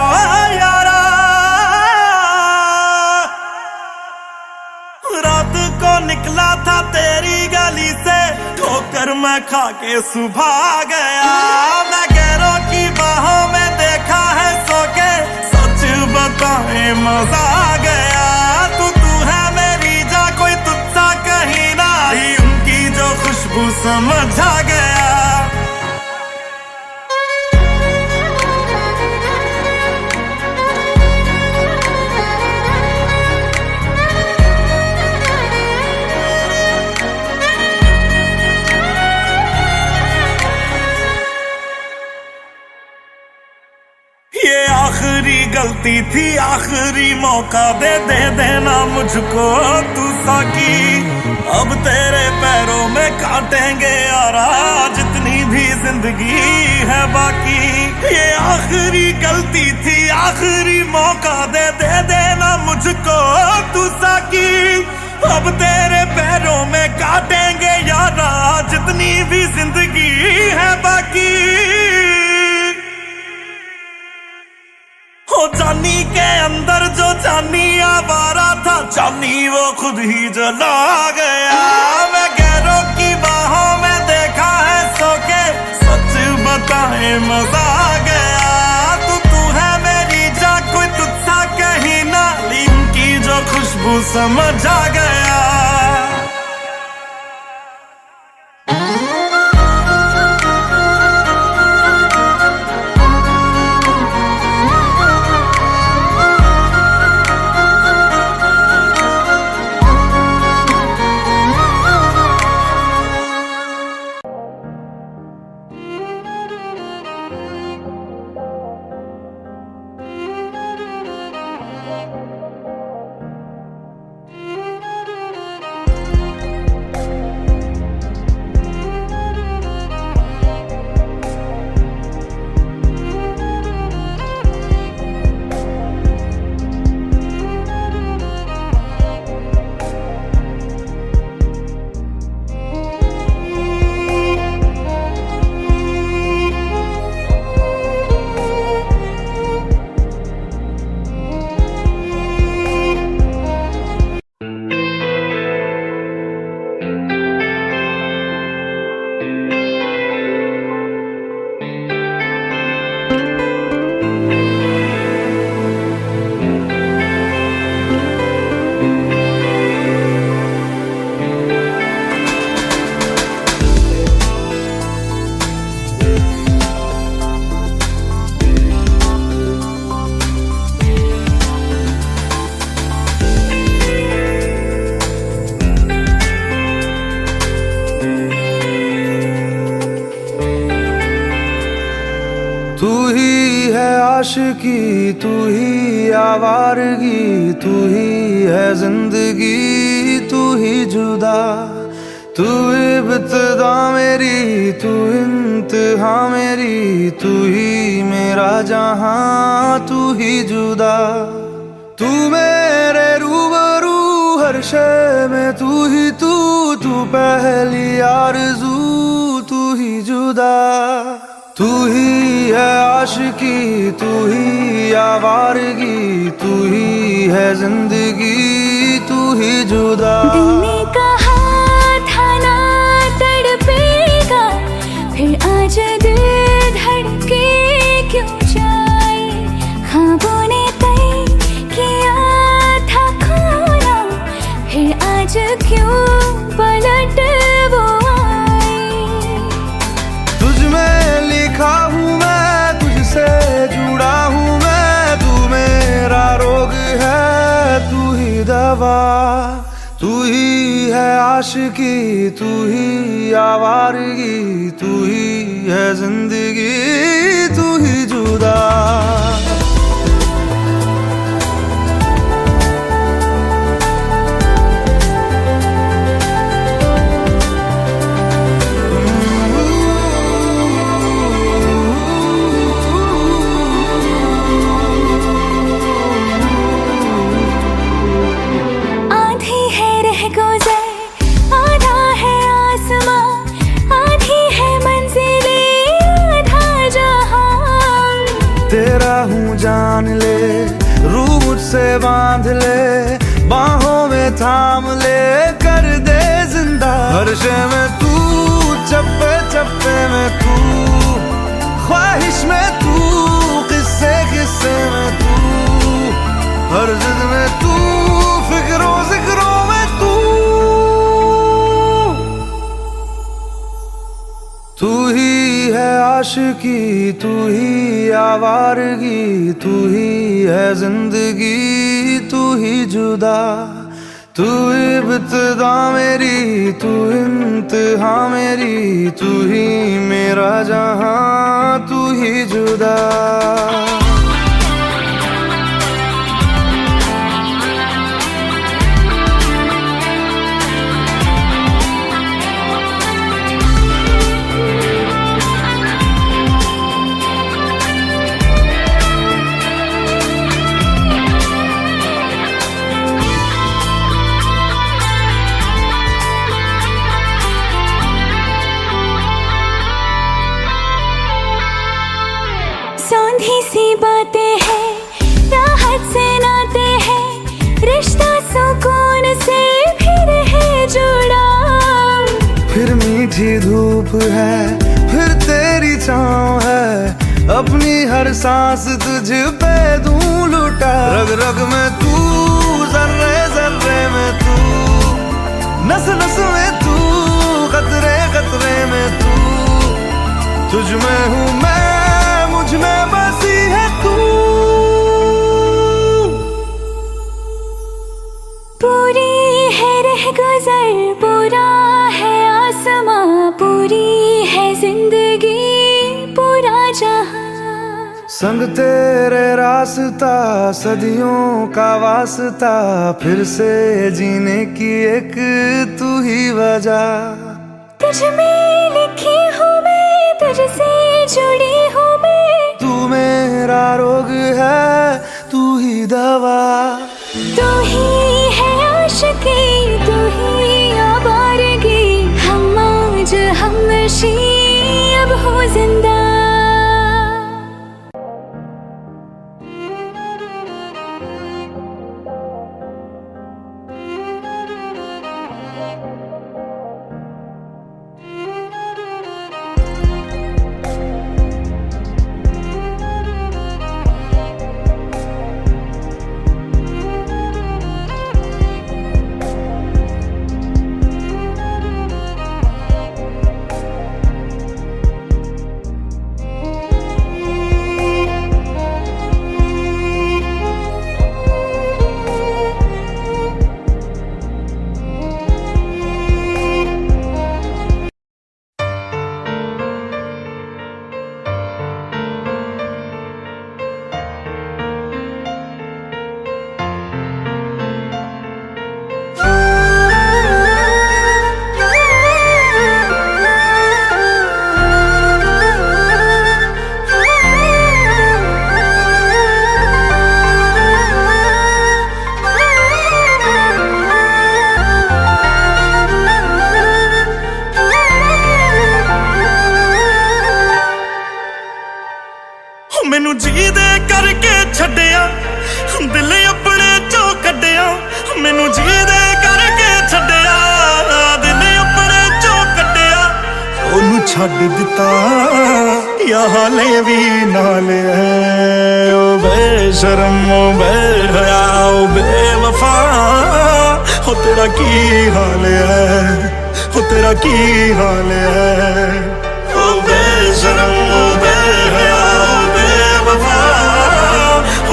यारा। रात को निकला था तेरी गली से ठोकर मैं खा के सुबह आ गया। मैं गैरों की बाहों में देखा है सो के सच बताए मजा आ गया। तू है मेरी जा कोई तुझसा कहीं ना ही उनकी जो खुशबू समझ आ गया। गलती थी आखिरी मौका दे देना मुझको तू साकी। अब तेरे पैरों में काटेंगे यारा जितनी भी जिंदगी है बाकी। ये आखिरी गलती थी आखिरी मौका दे देना मुझको तू साकी। अब तेरे पैरों में काटेंगे यारा जितनी भी जिंदगी है बाकी। हो जानी के अंदर जो जानी आवारा था, जानी वो खुद ही जला गया। मैं गैरों की बाहों में देखा है सो के, सच बताए मजा आ गया। तू है मेरी जा, कोई तुझसा कहीं ना, लीम की जो खुशबू समझ आ गया। तू ही है आशिकी, तू ही आवारगी, तू ही है जिंदगी, तू ही जुदा। तू इब्तिदा मेरी, तू इंतहा मेरी, तू ही मेरा जहां, तू ही जुदा। तू मेरे रूबरू हर शय में, तू ही तू पहली आरज़ू, तू ही जुदा। तू ही है आशिकी, तू ही आवारगी, तू ही है जिंदगी, तू ही जुदा। दिल ने कहा था ना तड़पेगा, फिर आज दिल धड़के क्यों जाए। ख्वाबों ने तय किया था खोना, फिर आज क्यों पलट वो आए। तुझ में लिखा हूँ मैं, तुझसे जुड़ा हूँ मैं, तू मेरा रोग है, तू ही दवा। तू ही है आशिकी, तू ही आवारगी, तू ही है जिंदगी, तू ही जुदा। तेरा हूँ जान ले, रूह मुझसे बांध ले, बाहों में थाम ले, कर दे जिंदा। हर शय में तू, चप्पे चप्पे में तू, ख्वाहिश में तू, किस्से किस्से में तू, हर जिद में तू, फिक्रों जिक्रों में तू। तू ही है आशिकी, तू ही आवारगी, तू ही है जिंदगी, तू ही जुदा। तू इब्तिदा मेरी, तू इंतहा मेरी, तू ही मेरा जहां, तू ही जुदा। मीठी धूप है, फिर तेरी छाँव है, अपनी हर सांस तुझ पे दूं लुटा। रग रग में तू, जर्रे जर्रे में तू, नस नस में तू, कतरे कतरे में तू, तुझ में हूँ मैं, मुझ में बसी है तू। पूरी है रह गुजर, पूरा है आसमां, पूरी है जिंदगी, पूरा जहां। संग तेरे रास्ता, सदियों का वास्ता, फिर से जीने की एक तू ही वजह। तुझ में लिखी हूँ मैं, तुझसे जुड़ी हूँ मैं, तू मेरा रोग है, तू ही दवा। तू ही है आशिकी, तू ही आवारगी, हम आज हमनशी अब हो जिंदा। मैनू जी दे करके छड्डिया, दिल अपने चो कड्डिया। मैनू जी दे करके छड्डिया, दिल अपने चो कड्डिया। ओनू छड्ड दिता या हाले भी नाल है। ओ बेशरम, ओ बेहया, ओ बेवफा, हो तेरा की हाल है, हो तेरा की हाल है। ओ बेशरम, ओ बेहया,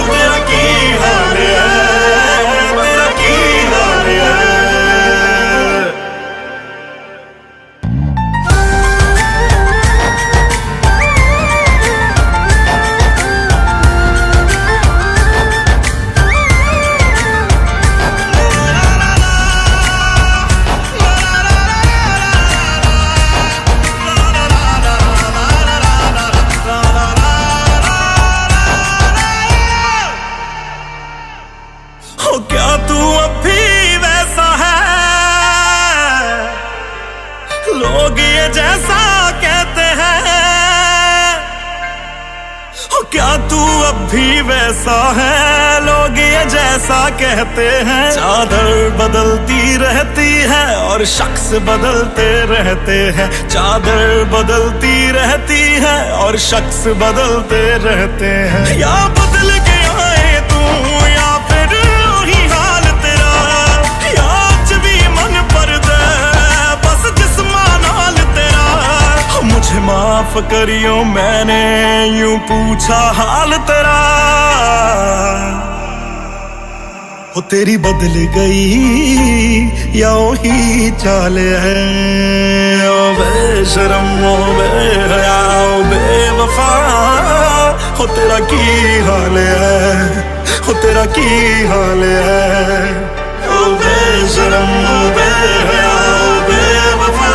तेरा की हाल है, तेरा की हाल है। क्या तू अभी वैसा है, लोग ये जैसा कहते हैं। क्या तू अभी वैसा है, लोग ये जैसा कहते हैं। चादर बदलती रहती है और शख्स बदलते रहते हैं। चादर बदलती रहती है और शख्स बदलते रहते हैं। या बदल गया है तू, या फिर वही हाल तेरा, या आज भी मन पर दे बस जिस्मां नाल तेरा। मुझे माफ करियो, मैंने यूं पूछा हाल तेरा। हो तेरी बदल गई या वही चाल है। ओ बेशरम, ओ बेहया, ओ बेवफा, हो तेरा की हाल है, हो तेरा की हाल है। ओ बेशरम, ओ बेहया, ओ बेवफा,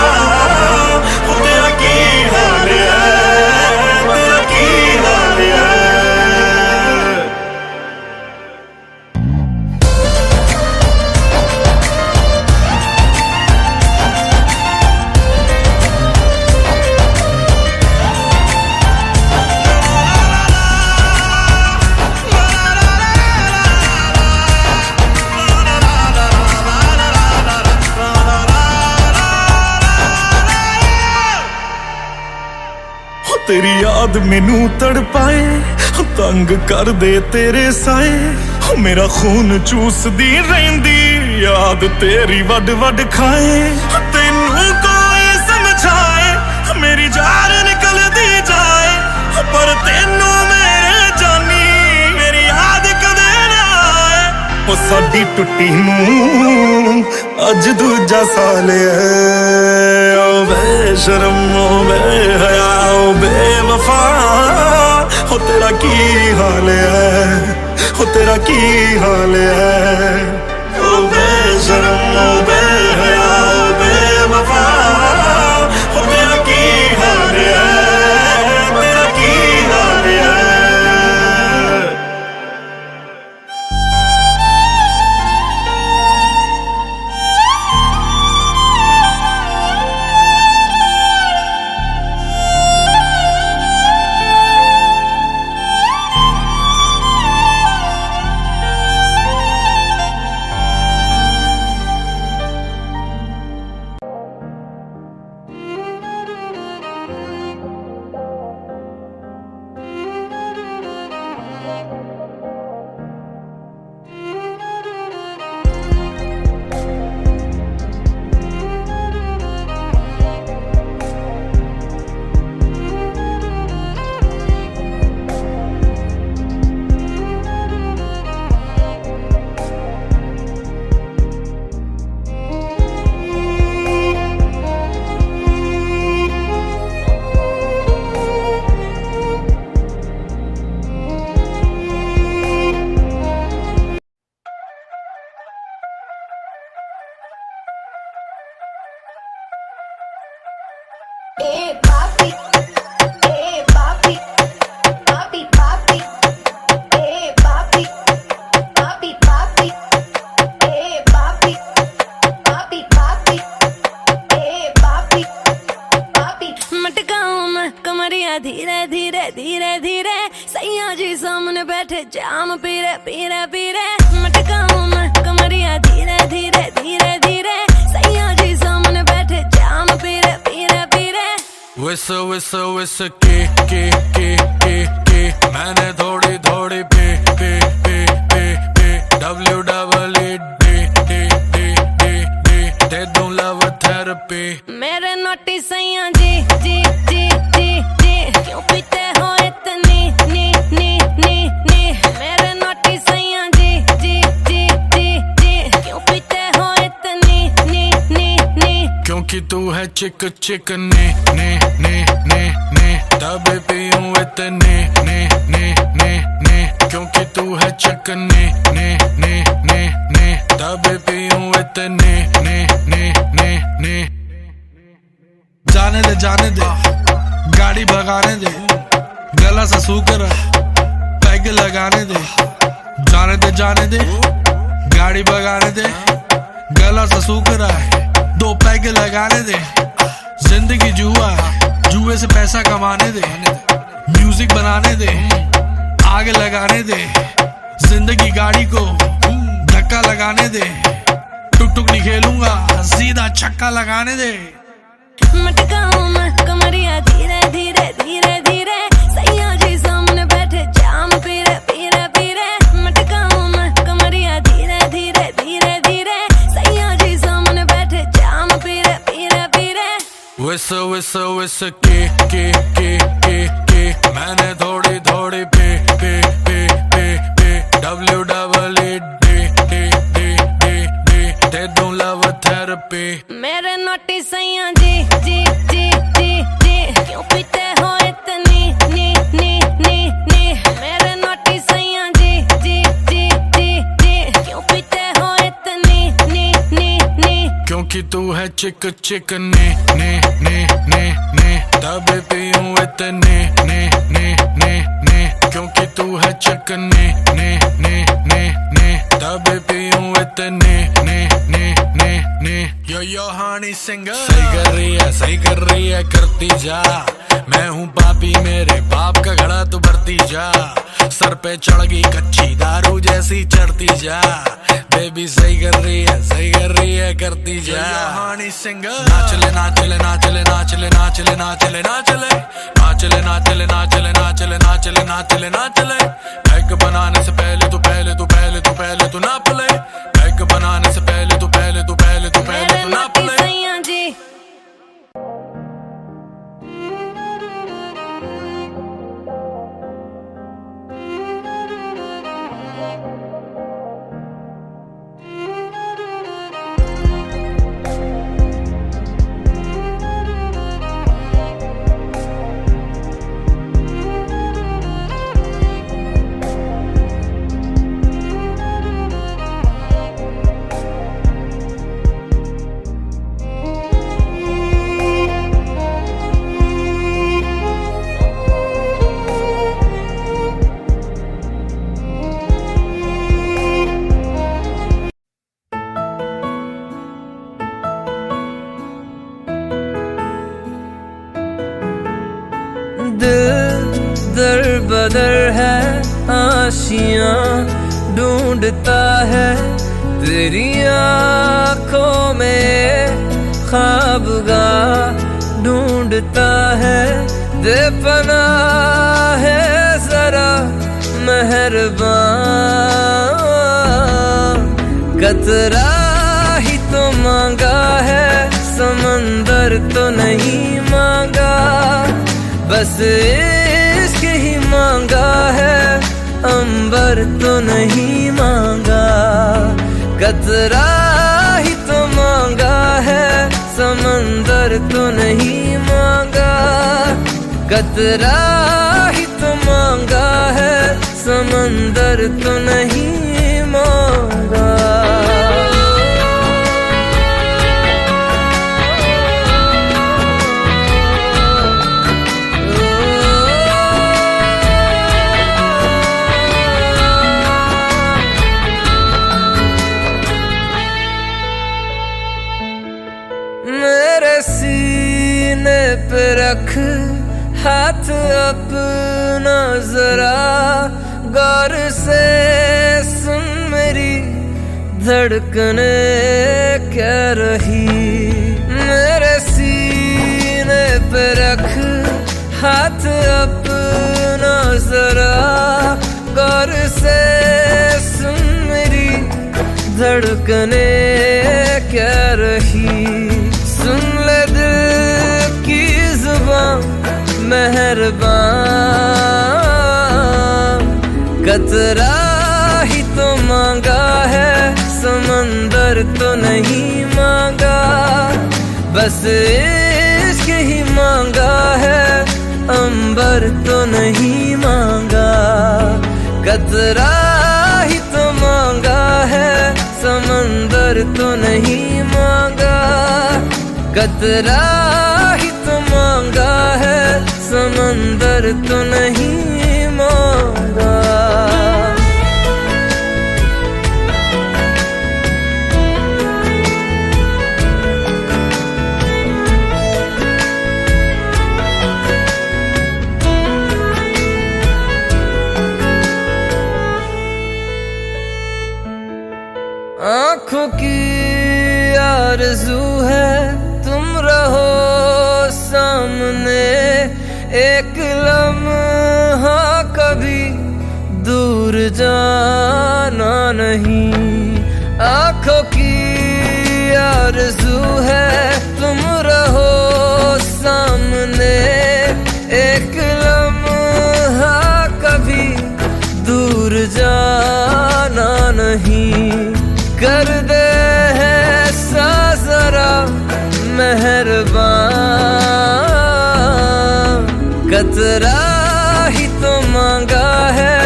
हो तेरा की हाल है, तेरा की हाल है। तेरी याद मैनू तड़पाए, तंग कर दे तेरे साए, मेरा खून चूसदी रहिंदी याद तेरी वड वड खाए। तेनू कोई समझाए मेरी जान निकलदी जाए, पर तेनू मेरे जानी मेरी याद कदे ना आए। ओ साडी टुट्टी नू अज दूजा साल है, ओ बेशरम ओ बेहया ओ बेवफा, ओ तेरा की हाल है, ओ तेरा की हाल है। ओ बेशरम ओ बेहया ओ बेवफा, ओ तेरा की हाल है, तेरा की हाल है। धीरे धीरे धीरे धीरे सैया जी सामने बैठे जाम पीरे पीरे पीरे, मटकाऊं मैं कमरिया धीरे धीरे धीरे धीरे, सैया जी सामने बैठे जाम पीरे पीरे पीरे। विस विस विस के मैंने थोड़ी थोड़ी पे पे पे पे पे दे दूं लव थेरेपी। मेरे नोटी सैया जी जी जी जी जी, क्यों पीते हो इतनी नी नी नी नी। मेरे नोटी सैया जी जी जी जी जी, क्यों पीते हो इतनी नी नी नी। क्योंकि तू है चिक चिक ने ने ने ने ने, तब पीऊं इतने ने ने ने ने। क्योंकि तू है चिक ने ने ने ने ने, तब पीऊं इतने ने ने ने ने। जाने दे गाड़ी भगाने दे, गला सा सूकर पैग लगाने दे। जाने दे गाड़ी भगाने दे, गला सा सूकर दो पैग लगाने दे। जिंदगी जुआ है, जुए से पैसा कमाने दे। म्यूजिक बनाने दे, आग लगाने दे। जिंदगी गाड़ी को धक्का लगाने दे। टुक टुक नहीं खेलूंगा, सीधा छक्का लगाने दे। मटकाऊं मैं कमरिया धीरे धीरे धीरे धीरे, सैया जी सामने बैठे जाम पीरे पीरे पीरे। मटकाऊं मैं कमरिया धीरे धीरे धीरे धीरे, सैया जी सामने बैठे जाम पीरे पीरे पीरे। विस विस विस के मैंने थोड़ी थोड़ी पे पे पे पे पे दे दूं लव थेरेपी। मेरे नोटी सैया जी जी जी जी जी, क्यों पीते हो इतनी नी नी नी नी। मेरे नोटी सैया जी जी जी जी जी, क्यों पीते हो इतनी नी नी नी। क्योंकि तू है चिक चिक ने ने ने ने ने, तब पीऊं इतने ने ने ने ने। क्योंकि तू है चिक ने ने ने ने ने, तब पीऊं इतने ने ने ने ने। यो हानी सिंगर सही कर रही है करती जा। मैं हूँ पापी मेरे बाप का घड़ा तू भरती जा। सर पे चढ़ गई कच्ची दारू जैसी चढ़ती जा। बेबी सही कर रही है करती जा। हानी सिंगर नाचले नाचले नाचले नाचले नाचले नाचले नाचले नाच चले ना चले ना चले ना चले ना चले ना चले ना चले बैग बनाने से पहले तू पहले तू पहले तू पहले तू ना पले बैग बनाने से पहले तू पहले तू पहले तू पहले तू ना पले दिल दर बदर है आशियां ढूंढता है तेरी आँखों में ख्वाबगाह ढूंढता है दे पनाह है जरा मेहरबान कतरा ही तो मांगा है समंदर तो नहीं मांगा बस इश्क ही मांगा है अंबर तो नहीं मांगा कतरा ही तो मांगा है समंदर तो नहीं मांगा कतरा ही तो मांगा है समंदर तो नहीं मांगा मेरे सीने पे रख हाथ अपना जरा गौर से सुन मेरी धड़कने कह रही मेरे सीने पे रख हाथ अपना जरा गौर से सुन मेरी धड़कने कह रही सुन ले दिल की जुबान मेहरबान कतरा ही तो मांगा है समंदर तो नहीं मांगा बस इश्क ही मांगा है अंबर तो नहीं मांगा कतरा ही तो मांगा है समंदर तो नहीं मांगा कतरा ही तो मांगा है समंदर तो नहीं मांगा आँखों की आरज़ू है तुम रहो सामने एक लम्हा कभी दूर जाना नहीं आँखों की आरज़ू है तुम रहो सामने एक लम्हा कभी दूर जाना नहीं कर दे है जरा मेहरबान कतरा ही तो मांगा है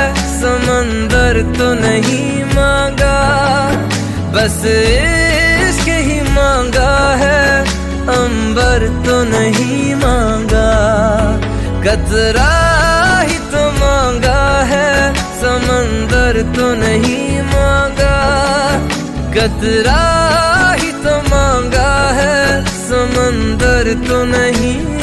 समंदर तो नहीं मांगा बस इश्क ही मांगा है अंबर तो नहीं मांगा कतरा ही तो मांगा है समंदर तो नहीं मांगा कतरा ही तो मांगा है समंदर तो नहीं